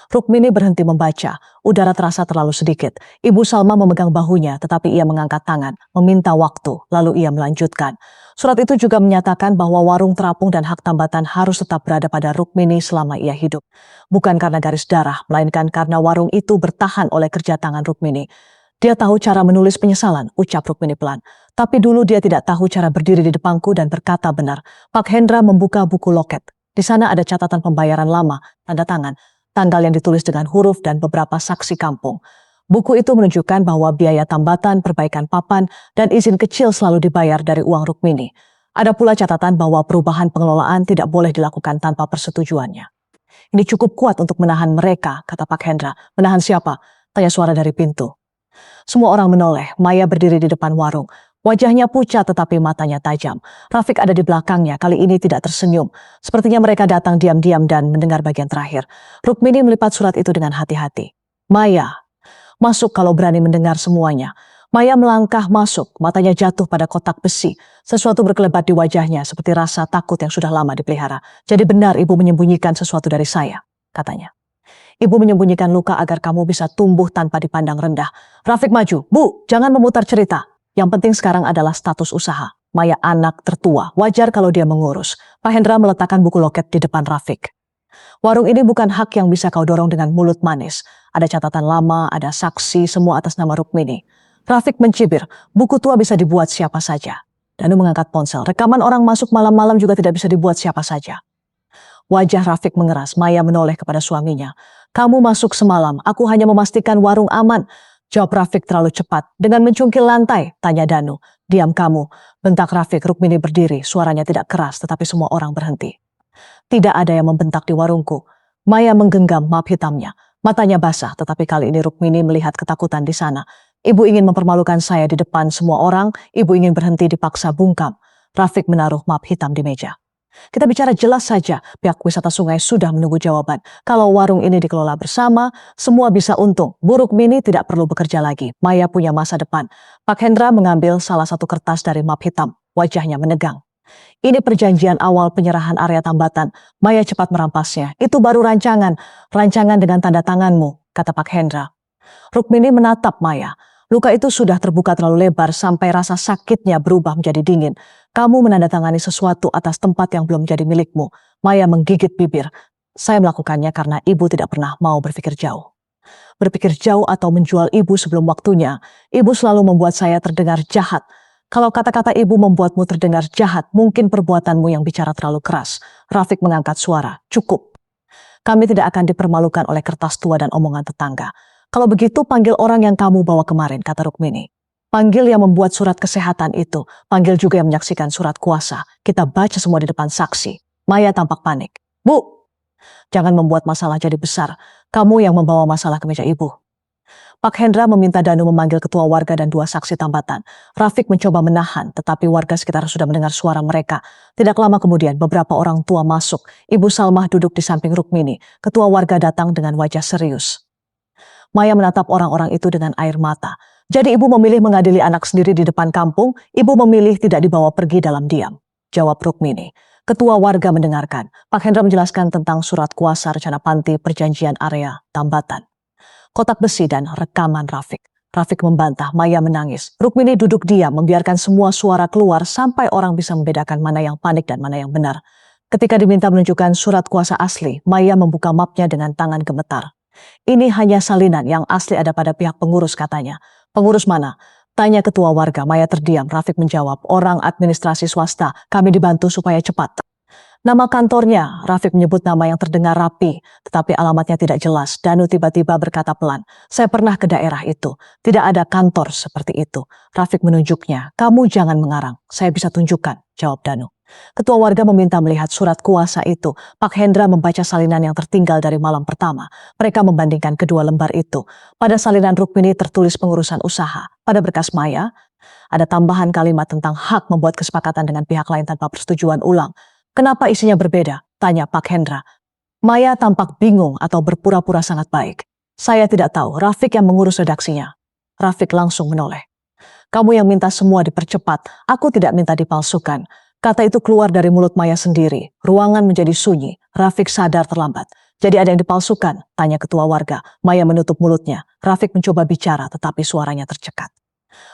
Rukmini berhenti membaca, udara terasa terlalu sedikit. Ibu Salma memegang bahunya, tetapi ia mengangkat tangan, meminta waktu, lalu ia melanjutkan. Surat itu juga menyatakan bahwa warung terapung dan hak tambatan harus tetap berada pada Rukmini selama ia hidup. Bukan karena garis darah, melainkan karena warung itu bertahan oleh kerja tangan Rukmini. Dia tahu cara menulis penyesalan, ucap Rukmini pelan. Tapi dulu dia tidak tahu cara berdiri di depanku dan berkata benar. Pak Hendra membuka buku loket. Di sana ada catatan pembayaran lama, tanda tangan, tanggal yang ditulis dengan huruf dan beberapa saksi kampung. Buku itu menunjukkan bahwa biaya tambatan, perbaikan papan, dan izin kecil selalu dibayar dari uang Rukmini. Ada pula catatan bahwa perubahan pengelolaan tidak boleh dilakukan tanpa persetujuannya. Ini cukup kuat untuk menahan mereka, kata Pak Hendra. Menahan siapa? Tanya suara dari pintu. Semua orang menoleh. Maya berdiri di depan warung. Wajahnya pucat tetapi matanya tajam. Rafiq ada di belakangnya, kali ini tidak tersenyum. Sepertinya mereka datang diam-diam dan mendengar bagian terakhir. Rukmini melipat surat itu dengan hati-hati. Maya, masuk kalau berani mendengar semuanya. Maya melangkah masuk, matanya jatuh pada kotak besi. Sesuatu berkelebat di wajahnya seperti rasa takut yang sudah lama dipelihara. Jadi benar ibu menyembunyikan sesuatu dari saya, katanya. Ibu menyembunyikan luka agar kamu bisa tumbuh tanpa dipandang rendah. Rafiq maju. Bu, jangan memutar cerita. Yang penting sekarang adalah status usaha. Maya anak tertua, wajar kalau dia mengurus. Pak Hendra meletakkan buku loket di depan Rafiq. Warung ini bukan hak yang bisa kau dorong dengan mulut manis. Ada catatan lama, ada saksi, semua atas nama Rukmini. Rafiq mencibir, buku tua bisa dibuat siapa saja. Danu mengangkat ponsel, rekaman orang masuk malam-malam juga tidak bisa dibuat siapa saja. Wajah Rafiq mengeras, Maya menoleh kepada suaminya. Kamu masuk semalam, aku hanya memastikan warung aman. Jawab Rafiq terlalu cepat. Dengan mencungkil lantai, tanya Danu. Diam kamu, bentak Rafiq. Rukmini berdiri, suaranya tidak keras tetapi semua orang berhenti. Tidak ada yang membentak di warungku. Maya menggenggam map hitamnya. Matanya basah tetapi kali ini Rukmini melihat ketakutan di sana. Ibu ingin mempermalukan saya di depan semua orang, ibu ingin berhenti dipaksa bungkam. Rafiq menaruh map hitam di meja. Kita bicara jelas saja, pihak wisata sungai sudah menunggu jawaban. Kalau warung ini dikelola bersama, semua bisa untung. Bu Rukmini tidak perlu bekerja lagi. Maya punya masa depan. Pak Hendra mengambil salah satu kertas dari map hitam. Wajahnya menegang. Ini perjanjian awal penyerahan area tambatan. Maya cepat merampasnya. Itu baru rancangan. Rancangan dengan tanda tanganmu, kata Pak Hendra. Rukmini menatap Maya. Luka itu sudah terbuka terlalu lebar sampai rasa sakitnya berubah menjadi dingin. Kamu menandatangani sesuatu atas tempat yang belum jadi milikmu. Maya menggigit bibir. Saya melakukannya karena ibu tidak pernah mau berpikir jauh. Berpikir jauh atau menjual ibu sebelum waktunya. Ibu selalu membuat saya terdengar jahat. Kalau kata-kata ibu membuatmu terdengar jahat, mungkin perbuatanmu yang bicara terlalu keras. Rafiq mengangkat suara. Cukup. Kami tidak akan dipermalukan oleh kertas tua dan omongan tetangga. Kalau begitu panggil orang yang kamu bawa kemarin, kata Rukmini. Panggil yang membuat surat kesehatan itu. Panggil juga yang menyaksikan surat kuasa. Kita baca semua di depan saksi. Maya tampak panik. Bu, jangan membuat masalah jadi besar. Kamu yang membawa masalah ke meja ibu. Pak Hendra meminta Danu memanggil ketua warga dan 2 saksi tambatan. Rafiq mencoba menahan, tetapi warga sekitar sudah mendengar suara mereka. Tidak lama kemudian, beberapa orang tua masuk. Ibu Salmah duduk di samping Rukmini. Ketua warga datang dengan wajah serius. Maya menatap orang-orang itu dengan air mata. Jadi ibu memilih mengadili anak sendiri di depan kampung, ibu memilih tidak dibawa pergi dalam diam. Jawab Rukmini. Ketua warga mendengarkan. Pak Hendra menjelaskan tentang surat kuasa rencana panti perjanjian area tambatan. Kotak besi dan rekaman Rafiq. Rafiq membantah, Maya menangis. Rukmini duduk diam, membiarkan semua suara keluar sampai orang bisa membedakan mana yang panik dan mana yang benar. Ketika diminta menunjukkan surat kuasa asli, Maya membuka mapnya dengan tangan gemetar. Ini hanya salinan, yang asli ada pada pihak pengurus katanya. Pengurus mana? Tanya ketua warga. Maya terdiam. Rafiq menjawab, orang administrasi swasta. Kami dibantu supaya cepat. Nama kantornya, Rafiq menyebut nama yang terdengar rapi, tetapi alamatnya tidak jelas. Danu tiba-tiba berkata pelan, saya pernah ke daerah itu. Tidak ada kantor seperti itu. Rafiq menunjuknya, kamu jangan mengarang. Saya bisa tunjukkan, jawab Danu. Ketua warga meminta melihat surat kuasa itu. Pak Hendra membaca salinan yang tertinggal dari malam pertama. Mereka membandingkan kedua lembar itu. Pada salinan Rukmini tertulis pengurusan usaha. Pada berkas Maya, ada tambahan kalimat tentang hak membuat kesepakatan dengan pihak lain tanpa persetujuan ulang. Kenapa isinya berbeda? Tanya Pak Hendra. Maya tampak bingung atau berpura-pura sangat baik. Saya tidak tahu, Rafiq yang mengurus redaksinya. Rafiq langsung menoleh. Kamu yang minta semua dipercepat, aku tidak minta dipalsukan. Kata itu keluar dari mulut Maya sendiri. Ruangan menjadi sunyi. Rafiq sadar terlambat. Jadi ada yang dipalsukan? Tanya ketua warga. Maya menutup mulutnya. Rafiq mencoba bicara tetapi suaranya tercekat.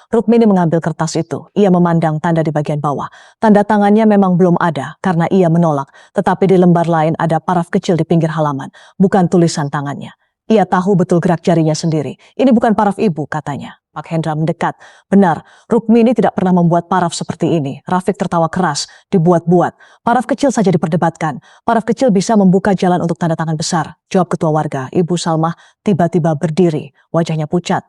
Rukmini mengambil kertas itu. Ia memandang tanda di bagian bawah. Tanda tangannya memang belum ada karena ia menolak. Tetapi di lembar lain ada paraf kecil di pinggir halaman. Bukan tulisan tangannya. Ia tahu betul gerak jarinya sendiri. Ini bukan paraf ibu, katanya. Pak Hendra mendekat. Benar, Rukmini tidak pernah membuat paraf seperti ini. Rafiq tertawa keras, dibuat-buat. Paraf kecil saja diperdebatkan. Paraf kecil bisa membuka jalan untuk tanda tangan besar. Jawab ketua warga. Ibu Salmah tiba-tiba berdiri. Wajahnya pucat.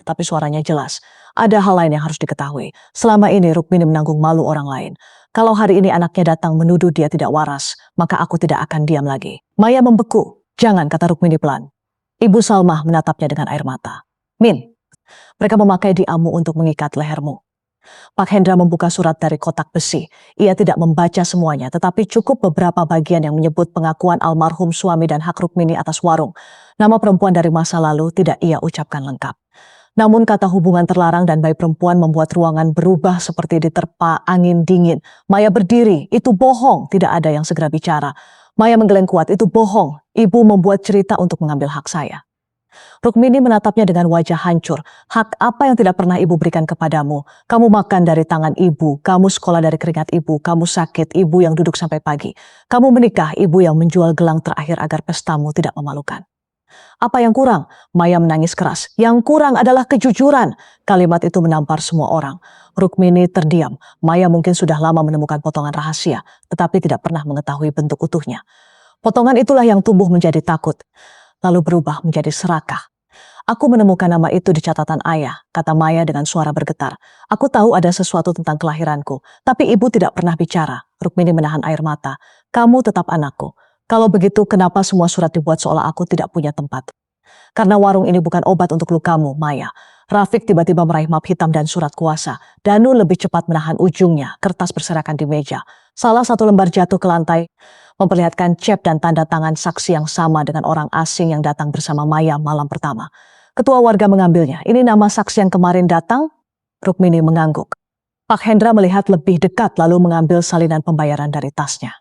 Tapi suaranya jelas. Ada hal lain yang harus diketahui. Selama ini Rukmini menanggung malu orang lain. Kalau hari ini anaknya datang menuduh dia tidak waras, maka aku tidak akan diam lagi. Maya membeku. Jangan, kata Rukmini pelan. Ibu Salmah menatapnya dengan air mata. Min, mereka memakai diamu untuk mengikat lehermu. Pak Hendra membuka surat dari kotak besi. Ia tidak membaca semuanya, tetapi cukup beberapa bagian yang menyebut pengakuan almarhum suami dan hak Rukmini atas warung. Nama perempuan dari masa lalu tidak ia ucapkan lengkap. Namun kata hubungan terlarang dan bayi perempuan membuat ruangan berubah seperti diterpa angin dingin. Maya berdiri, itu bohong, tidak ada yang segera bicara. Maya menggeleng kuat, itu bohong, ibu membuat cerita untuk mengambil hak saya. Rukmini menatapnya dengan wajah hancur. Hak apa yang tidak pernah ibu berikan kepadamu? Kamu makan dari tangan ibu, kamu sekolah dari keringat ibu, kamu sakit, ibu yang duduk sampai pagi. Kamu menikah, ibu yang menjual gelang terakhir agar pestamu tidak memalukan. Apa yang kurang? Maya menangis keras. Yang kurang adalah kejujuran. Kalimat itu menampar semua orang. Rukmini terdiam. Maya mungkin sudah lama menemukan potongan rahasia, tetapi tidak pernah mengetahui bentuk utuhnya. Potongan itulah yang tumbuh menjadi takut, lalu berubah menjadi serakah. Aku menemukan nama itu di catatan ayah, kata Maya dengan suara bergetar. Aku tahu ada sesuatu tentang kelahiranku, tapi ibu tidak pernah bicara. Rukmini menahan air mata. Kamu tetap anakku. Kalau begitu, kenapa semua surat dibuat seolah aku tidak punya tempat? Karena warung ini bukan obat untuk lukamu, Maya. Rafiq tiba-tiba meraih map hitam dan surat kuasa. Danu lebih cepat menahan ujungnya, kertas berserakan di meja. Salah satu lembar jatuh ke lantai, memperlihatkan cep dan tanda tangan saksi yang sama dengan orang asing yang datang bersama Maya malam pertama. Ketua warga mengambilnya. Ini nama saksi yang kemarin datang? Rukmini mengangguk. Pak Hendra melihat lebih dekat lalu mengambil salinan pembayaran dari tasnya.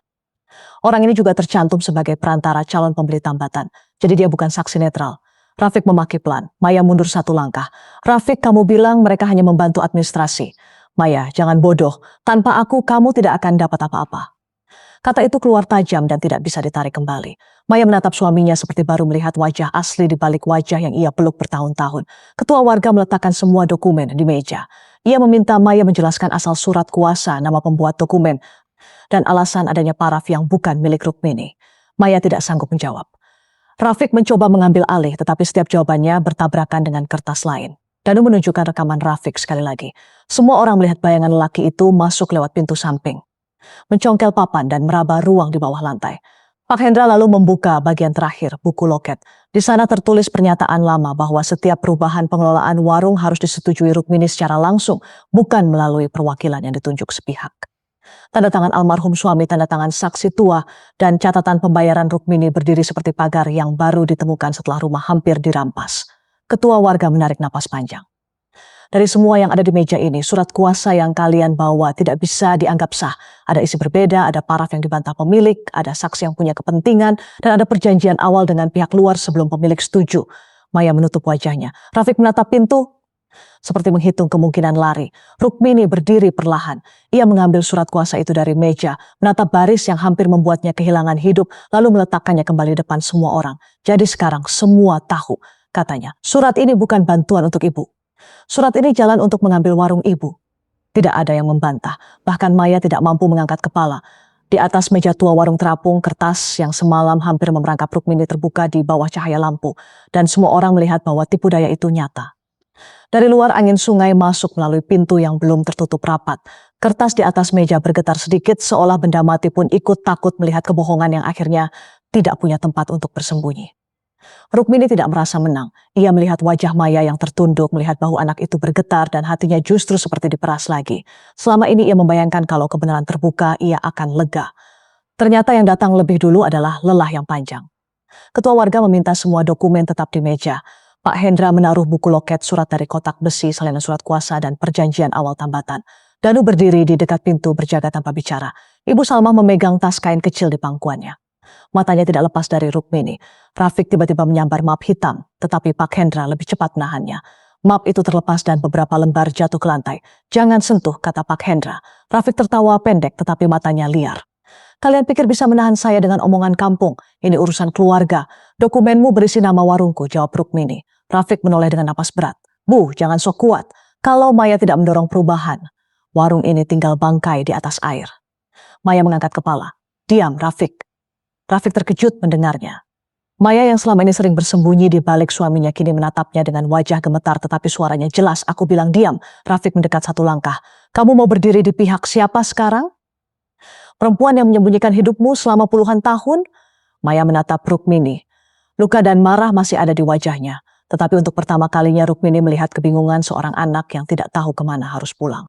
Orang ini juga tercantum sebagai perantara calon pembeli tambatan. Jadi dia bukan saksi netral. Rafiq memaki pelan. Maya mundur satu langkah. Rafiq, kamu bilang mereka hanya membantu administrasi. Maya, jangan bodoh. Tanpa aku, kamu tidak akan dapat apa-apa. Kata itu keluar tajam dan tidak bisa ditarik kembali. Maya menatap suaminya seperti baru melihat wajah asli di balik wajah yang ia peluk bertahun-tahun. Ketua warga meletakkan semua dokumen di meja. Ia meminta Maya menjelaskan asal surat kuasa, nama pembuat dokumen, dan alasan adanya paraf yang bukan milik Rukmini. Maya tidak sanggup menjawab. Rafiq mencoba mengambil alih, tetapi setiap jawabannya bertabrakan dengan kertas lain. Danu menunjukkan rekaman Rafiq sekali lagi. Semua orang melihat bayangan lelaki itu masuk lewat pintu samping, mencongkel papan dan meraba ruang di bawah lantai. Pak Hendra lalu membuka bagian terakhir, buku loket. Di sana tertulis pernyataan lama bahwa setiap perubahan pengelolaan warung harus disetujui Rukmini secara langsung, bukan melalui perwakilan yang ditunjuk sepihak. Tanda tangan almarhum suami, tanda tangan saksi tua, dan catatan pembayaran Rukmini berdiri seperti pagar yang baru ditemukan setelah rumah hampir dirampas. Ketua warga menarik napas panjang. Dari semua yang ada di meja ini, surat kuasa yang kalian bawa tidak bisa dianggap sah. Ada isi berbeda, ada paraf yang dibantah pemilik, ada saksi yang punya kepentingan, dan ada perjanjian awal dengan pihak luar sebelum pemilik setuju. Maya menutup wajahnya. Rafiq menatap pintu, seperti menghitung kemungkinan lari. Rukmini berdiri perlahan. Ia mengambil surat kuasa itu dari meja, menatap baris yang hampir membuatnya kehilangan hidup, lalu meletakkannya kembali depan semua orang. Jadi sekarang semua tahu, katanya. Surat ini bukan bantuan untuk ibu. Surat ini jalan untuk mengambil warung ibu. Tidak ada yang membantah. Bahkan Maya tidak mampu mengangkat kepala. Di atas meja tua warung terapung, kertas yang semalam hampir memerangkap Rukmini terbuka di bawah cahaya lampu, dan semua orang melihat bahwa tipu daya itu nyata. Dari luar, angin sungai masuk melalui pintu yang belum tertutup rapat. Kertas di atas meja bergetar sedikit, seolah benda mati pun ikut takut melihat kebohongan yang akhirnya tidak punya tempat untuk bersembunyi. Rukmini tidak merasa menang. Ia melihat wajah Maya yang tertunduk, melihat bahu anak itu bergetar dan hatinya justru seperti diperas lagi. Selama ini ia membayangkan kalau kebenaran terbuka, ia akan lega. Ternyata yang datang lebih dulu adalah lelah yang panjang. Ketua warga meminta semua dokumen tetap di meja. Pak Hendra menaruh buku loket, surat dari kotak besi, salinan surat kuasa, dan perjanjian awal tambatan. Danu berdiri di dekat pintu berjaga tanpa bicara. Ibu Salma memegang tas kain kecil di pangkuannya. Matanya tidak lepas dari Rukmini. Rafiq tiba-tiba menyambar map hitam, tetapi Pak Hendra lebih cepat menahannya. Map itu terlepas dan beberapa lembar jatuh ke lantai. "Jangan sentuh," kata Pak Hendra. Rafiq tertawa pendek tetapi matanya liar. "Kalian pikir bisa menahan saya dengan omongan kampung? Ini urusan keluarga. Dokumenmu berisi nama warungku," jawab Rukmini. Rafiq menoleh dengan napas berat. "Bu, jangan sok kuat. Kalau Maya tidak mendorong perubahan, warung ini tinggal bangkai di atas air." Maya mengangkat kepala. "Diam, Rafiq." Rafiq terkejut mendengarnya. Maya yang selama ini sering bersembunyi di balik suaminya kini menatapnya dengan wajah gemetar tetapi suaranya jelas. "Aku bilang diam." Rafiq mendekat satu langkah. "Kamu mau berdiri di pihak siapa sekarang? Perempuan yang menyembunyikan hidupmu selama puluhan tahun?" Maya menatap Rukmini. Luka dan marah masih ada di wajahnya. Tetapi untuk pertama kalinya Rukmini melihat kebingungan seorang anak yang tidak tahu kemana harus pulang.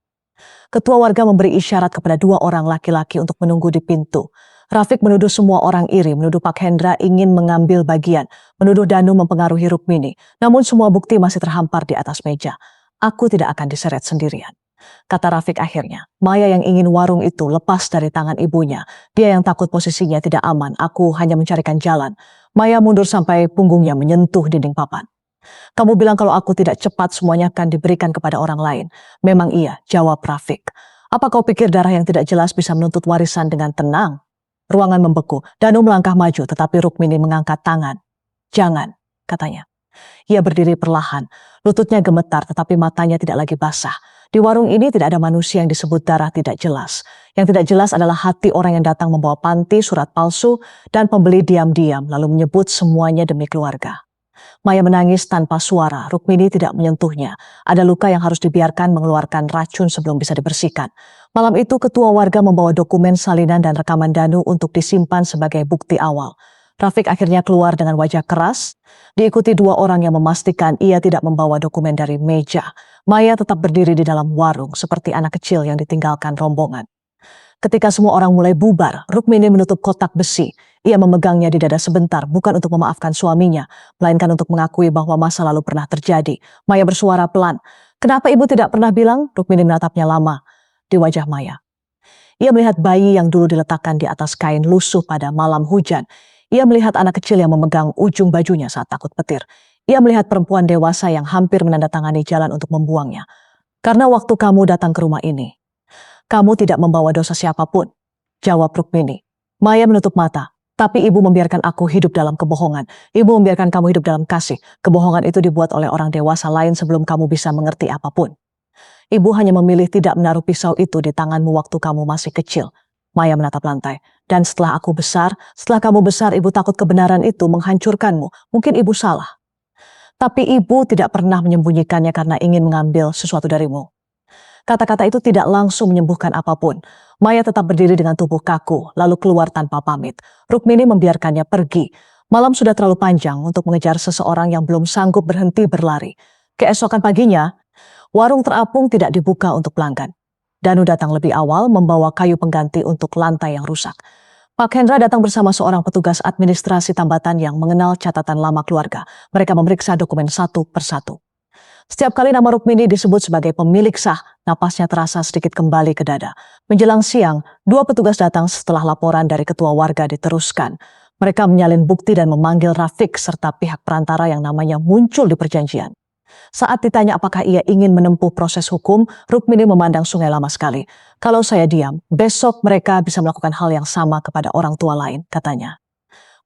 Ketua warga memberi isyarat kepada dua orang laki-laki untuk menunggu di pintu. Rafiq menuduh semua orang iri, menuduh Pak Hendra ingin mengambil bagian, menuduh Danu mempengaruhi Rukmini. Namun semua bukti masih terhampar di atas meja. "Aku tidak akan diseret sendirian," kata Rafiq akhirnya. "Maya yang ingin warung itu lepas dari tangan ibunya. Dia yang takut posisinya tidak aman. Aku hanya mencarikan jalan." Maya mundur sampai punggungnya menyentuh dinding papan. "Kamu bilang kalau aku tidak cepat semuanya akan diberikan kepada orang lain." "Memang iya," jawab Rafiq. "Apa kau pikir darah yang tidak jelas bisa menuntut warisan dengan tenang?" Ruangan membeku. Danu melangkah maju tetapi Rukmini mengangkat tangan. "Jangan," katanya. Ia berdiri perlahan. Lututnya gemetar tetapi matanya tidak lagi basah. Di warung ini tidak ada manusia yang disebut darah tidak jelas. Yang tidak jelas adalah hati orang yang datang membawa panti, surat palsu, dan pembeli diam-diam lalu menyebut semuanya demi keluarga. Maya menangis tanpa suara. Rukmini tidak menyentuhnya. Ada luka yang harus dibiarkan mengeluarkan racun sebelum bisa dibersihkan. Malam itu ketua warga membawa dokumen salinan dan rekaman Danu untuk disimpan sebagai bukti awal. Rafiq akhirnya keluar dengan wajah keras, diikuti dua orang yang memastikan ia tidak membawa dokumen dari meja. Maya tetap berdiri di dalam warung seperti anak kecil yang ditinggalkan rombongan. Ketika semua orang mulai bubar, Rukmini menutup kotak besi. Ia memegangnya di dada sebentar, bukan untuk memaafkan suaminya, melainkan untuk mengakui bahwa masa lalu pernah terjadi. Maya bersuara pelan. "Kenapa ibu tidak pernah bilang?" Rukmini menatapnya lama di wajah Maya. Ia melihat bayi yang dulu diletakkan di atas kain lusuh pada malam hujan. Ia melihat anak kecil yang memegang ujung bajunya saat takut petir. Ia melihat perempuan dewasa yang hampir menandatangani jalan untuk membuangnya. "Karena waktu kamu datang ke rumah ini, kamu tidak membawa dosa siapapun," jawab Rukmini. Maya menutup mata. "Tapi ibu membiarkan aku hidup dalam kebohongan. Ibu membiarkan kamu hidup dalam kasih. Kebohongan itu dibuat oleh orang dewasa lain sebelum kamu bisa mengerti apapun. Ibu hanya memilih tidak menaruh pisau itu di tanganmu waktu kamu masih kecil." Maya menatap lantai. "Dan setelah aku besar, setelah kamu besar, ibu takut kebenaran itu menghancurkanmu. Mungkin ibu salah. Tapi ibu tidak pernah menyembunyikannya karena ingin mengambil sesuatu darimu." Kata-kata itu tidak langsung menyembuhkan apapun. Maya tetap berdiri dengan tubuh kaku, lalu keluar tanpa pamit. Rukmini membiarkannya pergi. Malam sudah terlalu panjang untuk mengejar seseorang yang belum sanggup berhenti berlari. Keesokan paginya, warung terapung tidak dibuka untuk pelanggan. Danu datang lebih awal membawa kayu pengganti untuk lantai yang rusak. Pak Hendra datang bersama seorang petugas administrasi tambatan yang mengenal catatan lama keluarga. Mereka memeriksa dokumen satu persatu. Setiap kali nama Rukmini disebut sebagai pemilik sah, napasnya terasa sedikit kembali ke dada. Menjelang siang, dua petugas datang setelah laporan dari ketua warga diteruskan. Mereka menyalin bukti dan memanggil Rafiq serta pihak perantara yang namanya muncul di perjanjian. Saat ditanya apakah ia ingin menempuh proses hukum, Rukmini memandang sungai lama sekali. "Kalau saya diam, besok mereka bisa melakukan hal yang sama kepada orang tua lain," katanya.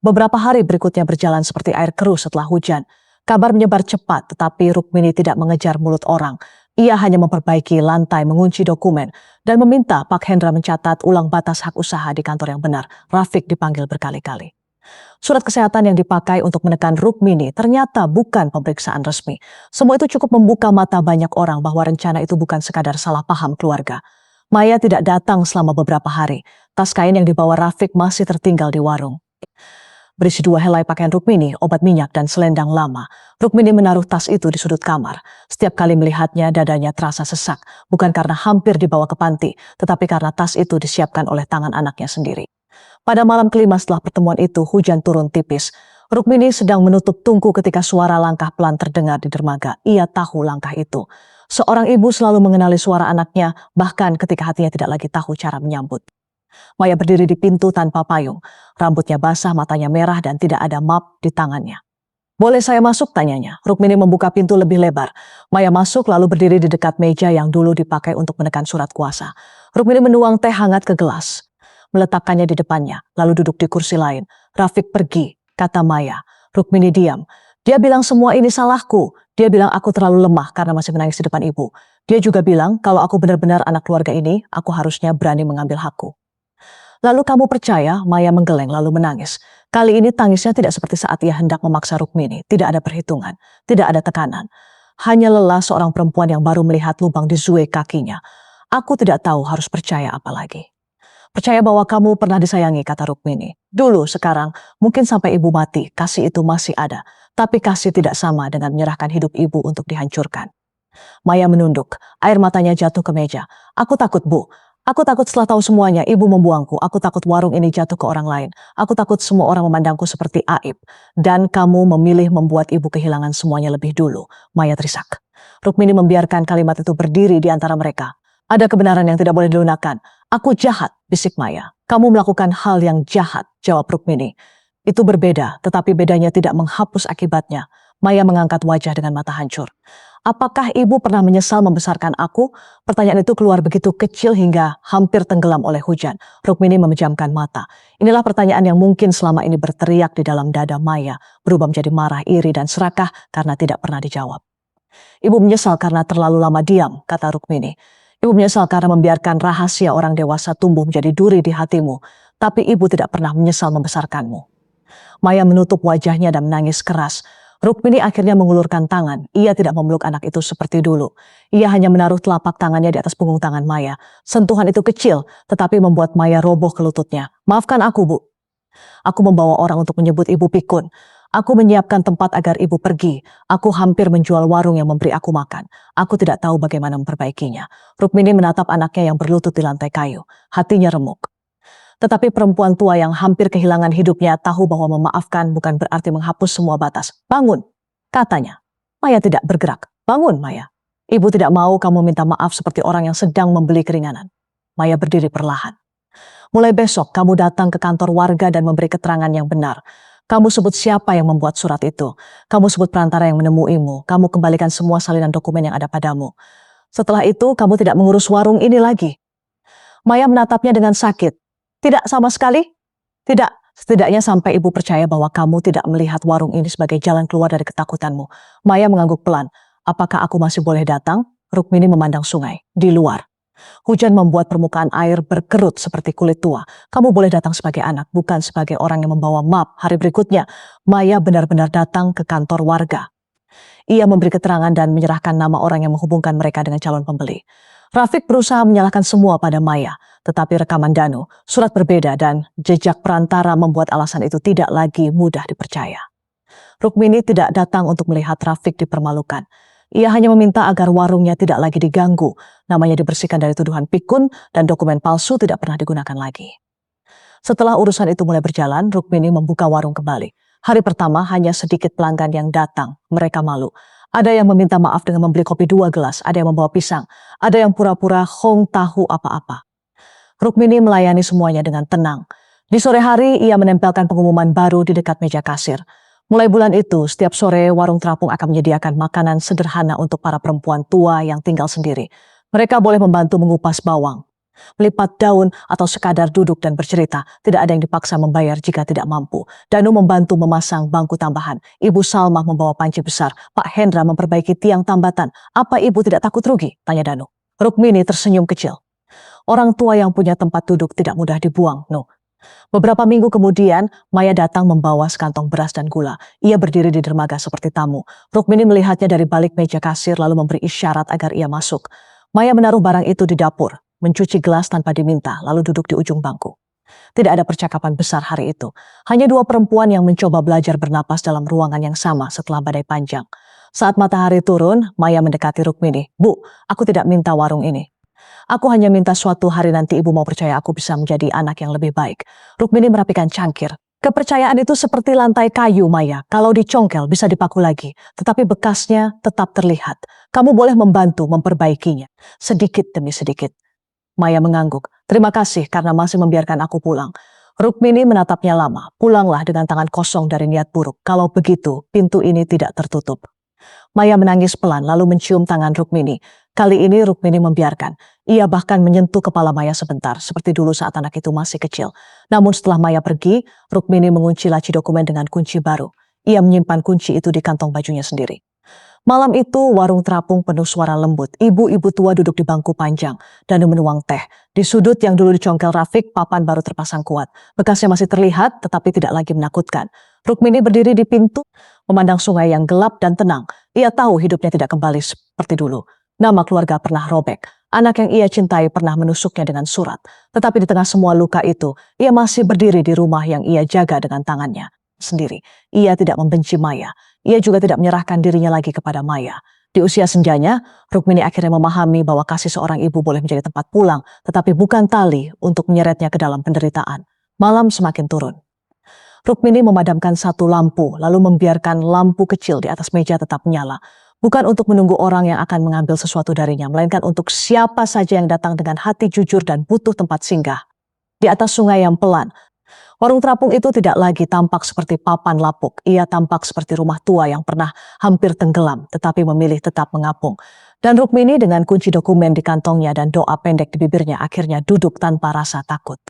Beberapa hari berikutnya berjalan seperti air keruh setelah hujan. Kabar menyebar cepat, tetapi Rukmini tidak mengejar mulut orang. Ia hanya memperbaiki lantai, mengunci dokumen, dan meminta Pak Hendra mencatat ulang batas hak usaha di kantor yang benar. Rafiq dipanggil berkali-kali. Surat kesehatan yang dipakai untuk menekan Rukmini ternyata bukan pemeriksaan resmi. Semua itu cukup membuka mata banyak orang bahwa rencana itu bukan sekadar salah paham keluarga. Maya tidak datang selama beberapa hari. Tas kain yang dibawa Rafiq masih tertinggal di warung. Berisi 2 helai pakaian Rukmini, obat minyak, dan selendang lama. Rukmini menaruh tas itu di sudut kamar. Setiap kali melihatnya, dadanya terasa sesak. Bukan karena hampir dibawa ke panti, tetapi karena tas itu disiapkan oleh tangan anaknya sendiri. Pada malam kelima setelah pertemuan itu, hujan turun tipis. Rukmini sedang menutup tungku ketika suara langkah pelan terdengar di dermaga. Ia tahu langkah itu. Seorang ibu selalu mengenali suara anaknya, bahkan ketika hatinya tidak lagi tahu cara menyambut. Maya berdiri di pintu tanpa payung. Rambutnya basah, matanya merah, dan tidak ada map di tangannya. "Boleh saya masuk?" tanyanya. Rukmini membuka pintu lebih lebar. Maya masuk lalu berdiri di dekat meja yang dulu dipakai untuk menekan surat kuasa. Rukmini menuang teh hangat ke gelas, meletakkannya di depannya, lalu duduk di kursi lain. "Rafiq pergi," kata Maya. Rukmini diam. "Dia bilang semua ini salahku. Dia bilang aku terlalu lemah karena masih menangis di depan ibu. Dia juga bilang kalau aku benar-benar anak keluarga ini, aku harusnya berani mengambil hakku." "Lalu kamu percaya?" Maya menggeleng lalu menangis. Kali ini tangisnya tidak seperti saat ia hendak memaksa Rukmini. Tidak ada perhitungan, tidak ada tekanan. Hanya lelah seorang perempuan yang baru melihat lubang di zue kakinya. "Aku tidak tahu harus percaya apa lagi." "Percaya bahwa kamu pernah disayangi," kata Rukmini. "Dulu, sekarang, mungkin sampai ibu mati, kasih itu masih ada. Tapi kasih tidak sama dengan menyerahkan hidup ibu untuk dihancurkan." Maya menunduk, air matanya jatuh ke meja. "Aku takut, Bu. Aku takut setelah tahu semuanya, ibu membuangku. Aku takut warung ini jatuh ke orang lain. Aku takut semua orang memandangku seperti aib. Dan kamu memilih membuat ibu kehilangan semuanya lebih dulu." Maya terisak. Rukmini membiarkan kalimat itu berdiri di antara mereka. "Ada kebenaran yang tidak boleh dilunakkan." "Aku jahat," bisik Maya. "Kamu melakukan hal yang jahat," jawab Rukmini. "Itu berbeda, tetapi bedanya tidak menghapus akibatnya." Maya mengangkat wajah dengan mata hancur. "Apakah ibu pernah menyesal membesarkan aku?" Pertanyaan itu keluar begitu kecil hingga hampir tenggelam oleh hujan. Rukmini memejamkan mata. Inilah pertanyaan yang mungkin selama ini berteriak di dalam dada Maya, berubah menjadi marah, iri, dan serakah karena tidak pernah dijawab. "Ibu menyesal karena terlalu lama diam," kata Rukmini. "Ibu menyesal karena membiarkan rahasia orang dewasa tumbuh menjadi duri di hatimu. Tapi ibu tidak pernah menyesal membesarkanmu." Maya menutup wajahnya dan menangis keras. Rukmini akhirnya mengulurkan tangan. Ia tidak memeluk anak itu seperti dulu. Ia hanya menaruh telapak tangannya di atas punggung tangan Maya. Sentuhan itu kecil, tetapi membuat Maya roboh ke lututnya. "Maafkan aku, Bu. Aku membawa orang untuk menyebut ibu pikun. Aku menyiapkan tempat agar ibu pergi. Aku hampir menjual warung yang memberi aku makan. Aku tidak tahu bagaimana memperbaikinya." Rukmini menatap anaknya yang berlutut di lantai kayu. Hatinya remuk. Tetapi perempuan tua yang hampir kehilangan hidupnya tahu bahwa memaafkan bukan berarti menghapus semua batas. "Bangun," katanya. Maya tidak bergerak. "Bangun, Maya. Ibu tidak mau kamu minta maaf seperti orang yang sedang membeli keringanan." Maya berdiri perlahan. "Mulai besok kamu datang ke kantor warga dan memberi keterangan yang benar. Kamu sebut siapa yang membuat surat itu. Kamu sebut perantara yang menemuimu. Kamu kembalikan semua salinan dokumen yang ada padamu. Setelah itu kamu tidak mengurus warung ini lagi." Maya menatapnya dengan sakit. "Tidak sama sekali?" "Tidak, setidaknya sampai ibu percaya bahwa kamu tidak melihat warung ini sebagai jalan keluar dari ketakutanmu." Maya mengangguk pelan. "Apakah aku masih boleh datang?" Rukmini memandang sungai. Di luar, hujan membuat permukaan air berkerut seperti kulit tua. "Kamu boleh datang sebagai anak, bukan sebagai orang yang membawa map." Hari berikutnya, Maya benar-benar datang ke kantor warga. Ia memberi keterangan dan menyerahkan nama orang yang menghubungkan mereka dengan calon pembeli. Rafiq berusaha menyalahkan semua pada Maya, tetapi rekaman Danu, surat berbeda, dan jejak perantara membuat alasan itu tidak lagi mudah dipercaya. Rukmini tidak datang untuk melihat Rafiq dipermalukan. Ia hanya meminta agar warungnya tidak lagi diganggu, namanya dibersihkan dari tuduhan pikun, dan dokumen palsu tidak pernah digunakan lagi. Setelah urusan itu mulai berjalan, Rukmini membuka warung kembali. Hari pertama hanya sedikit pelanggan yang datang, mereka malu. Ada yang meminta maaf dengan membeli kopi 2 gelas, ada yang membawa pisang, ada yang pura-pura hong tahu apa-apa. Rukmini melayani semuanya dengan tenang. Di sore hari ia menempelkan pengumuman baru di dekat meja kasir. Mulai bulan itu, setiap sore warung terapung akan menyediakan makanan sederhana untuk para perempuan tua yang tinggal sendiri. Mereka boleh membantu mengupas bawang. Melipat daun atau sekadar duduk dan bercerita, tidak ada yang dipaksa membayar jika tidak mampu. Danu membantu memasang bangku tambahan. Ibu Salma membawa panci besar. Pak Hendra memperbaiki tiang tambatan. Apa ibu tidak takut rugi? Tanya Danu. Rukmini tersenyum kecil. Orang tua yang punya tempat duduk tidak mudah dibuang, no. Beberapa minggu kemudian, Maya datang membawa sekantong beras dan gula. Ia berdiri di dermaga seperti tamu. Rukmini melihatnya dari balik meja kasir lalu memberi isyarat agar ia masuk. Maya menaruh barang itu di dapur, mencuci gelas tanpa diminta, lalu duduk di ujung bangku. Tidak ada percakapan besar hari itu. Hanya dua perempuan yang mencoba belajar bernapas dalam ruangan yang sama setelah badai panjang. Saat matahari turun, Maya mendekati Rukmini. Bu, aku tidak minta warung ini. Aku hanya minta suatu hari nanti ibu mau percaya aku bisa menjadi anak yang lebih baik. Rukmini merapikan cangkir. Kepercayaan itu seperti lantai kayu, Maya. Kalau dicongkel bisa dipaku lagi. Tetapi bekasnya tetap terlihat. Kamu boleh membantu memperbaikinya. Sedikit demi sedikit. Maya mengangguk. Terima kasih karena masih membiarkan aku pulang. Rukmini menatapnya lama. Pulanglah dengan tangan kosong dari niat buruk. Kalau begitu, pintu ini tidak tertutup. Maya menangis pelan lalu mencium tangan Rukmini. Kali ini Rukmini membiarkan. Ia bahkan menyentuh kepala Maya sebentar, seperti dulu saat anak itu masih kecil. Namun setelah Maya pergi, Rukmini mengunci laci dokumen dengan kunci baru. Ia menyimpan kunci itu di kantong bajunya sendiri. Malam itu warung terapung penuh suara lembut. Ibu-ibu tua duduk di bangku panjang. Danu menuang teh. Di sudut yang dulu dicongkel Rafiq, papan baru terpasang kuat. Bekasnya masih terlihat tetapi tidak lagi menakutkan. Rukmini berdiri di pintu, memandang sungai yang gelap dan tenang. Ia tahu hidupnya tidak kembali seperti dulu. Nama keluarga pernah robek. Anak yang ia cintai pernah menusuknya dengan surat. Tetapi di tengah semua luka itu, ia masih berdiri di rumah yang ia jaga dengan tangannya sendiri. Ia tidak membenci Maya. Ia juga tidak menyerahkan dirinya lagi kepada Maya. Di usia senjanya, Rukmini akhirnya memahami bahwa kasih seorang ibu boleh menjadi tempat pulang, tetapi bukan tali untuk menyeretnya ke dalam penderitaan. Malam semakin turun. Rukmini memadamkan satu lampu, lalu membiarkan lampu kecil di atas meja tetap menyala. Bukan untuk menunggu orang yang akan mengambil sesuatu darinya, melainkan untuk siapa saja yang datang dengan hati jujur dan butuh tempat singgah. Di atas sungai yang pelan, warung terapung itu tidak lagi tampak seperti papan lapuk. Ia tampak seperti rumah tua yang pernah hampir tenggelam, tetapi memilih tetap mengapung. Dan Rukmini dengan kunci dokumen di kantongnya dan doa pendek di bibirnya akhirnya duduk tanpa rasa takut.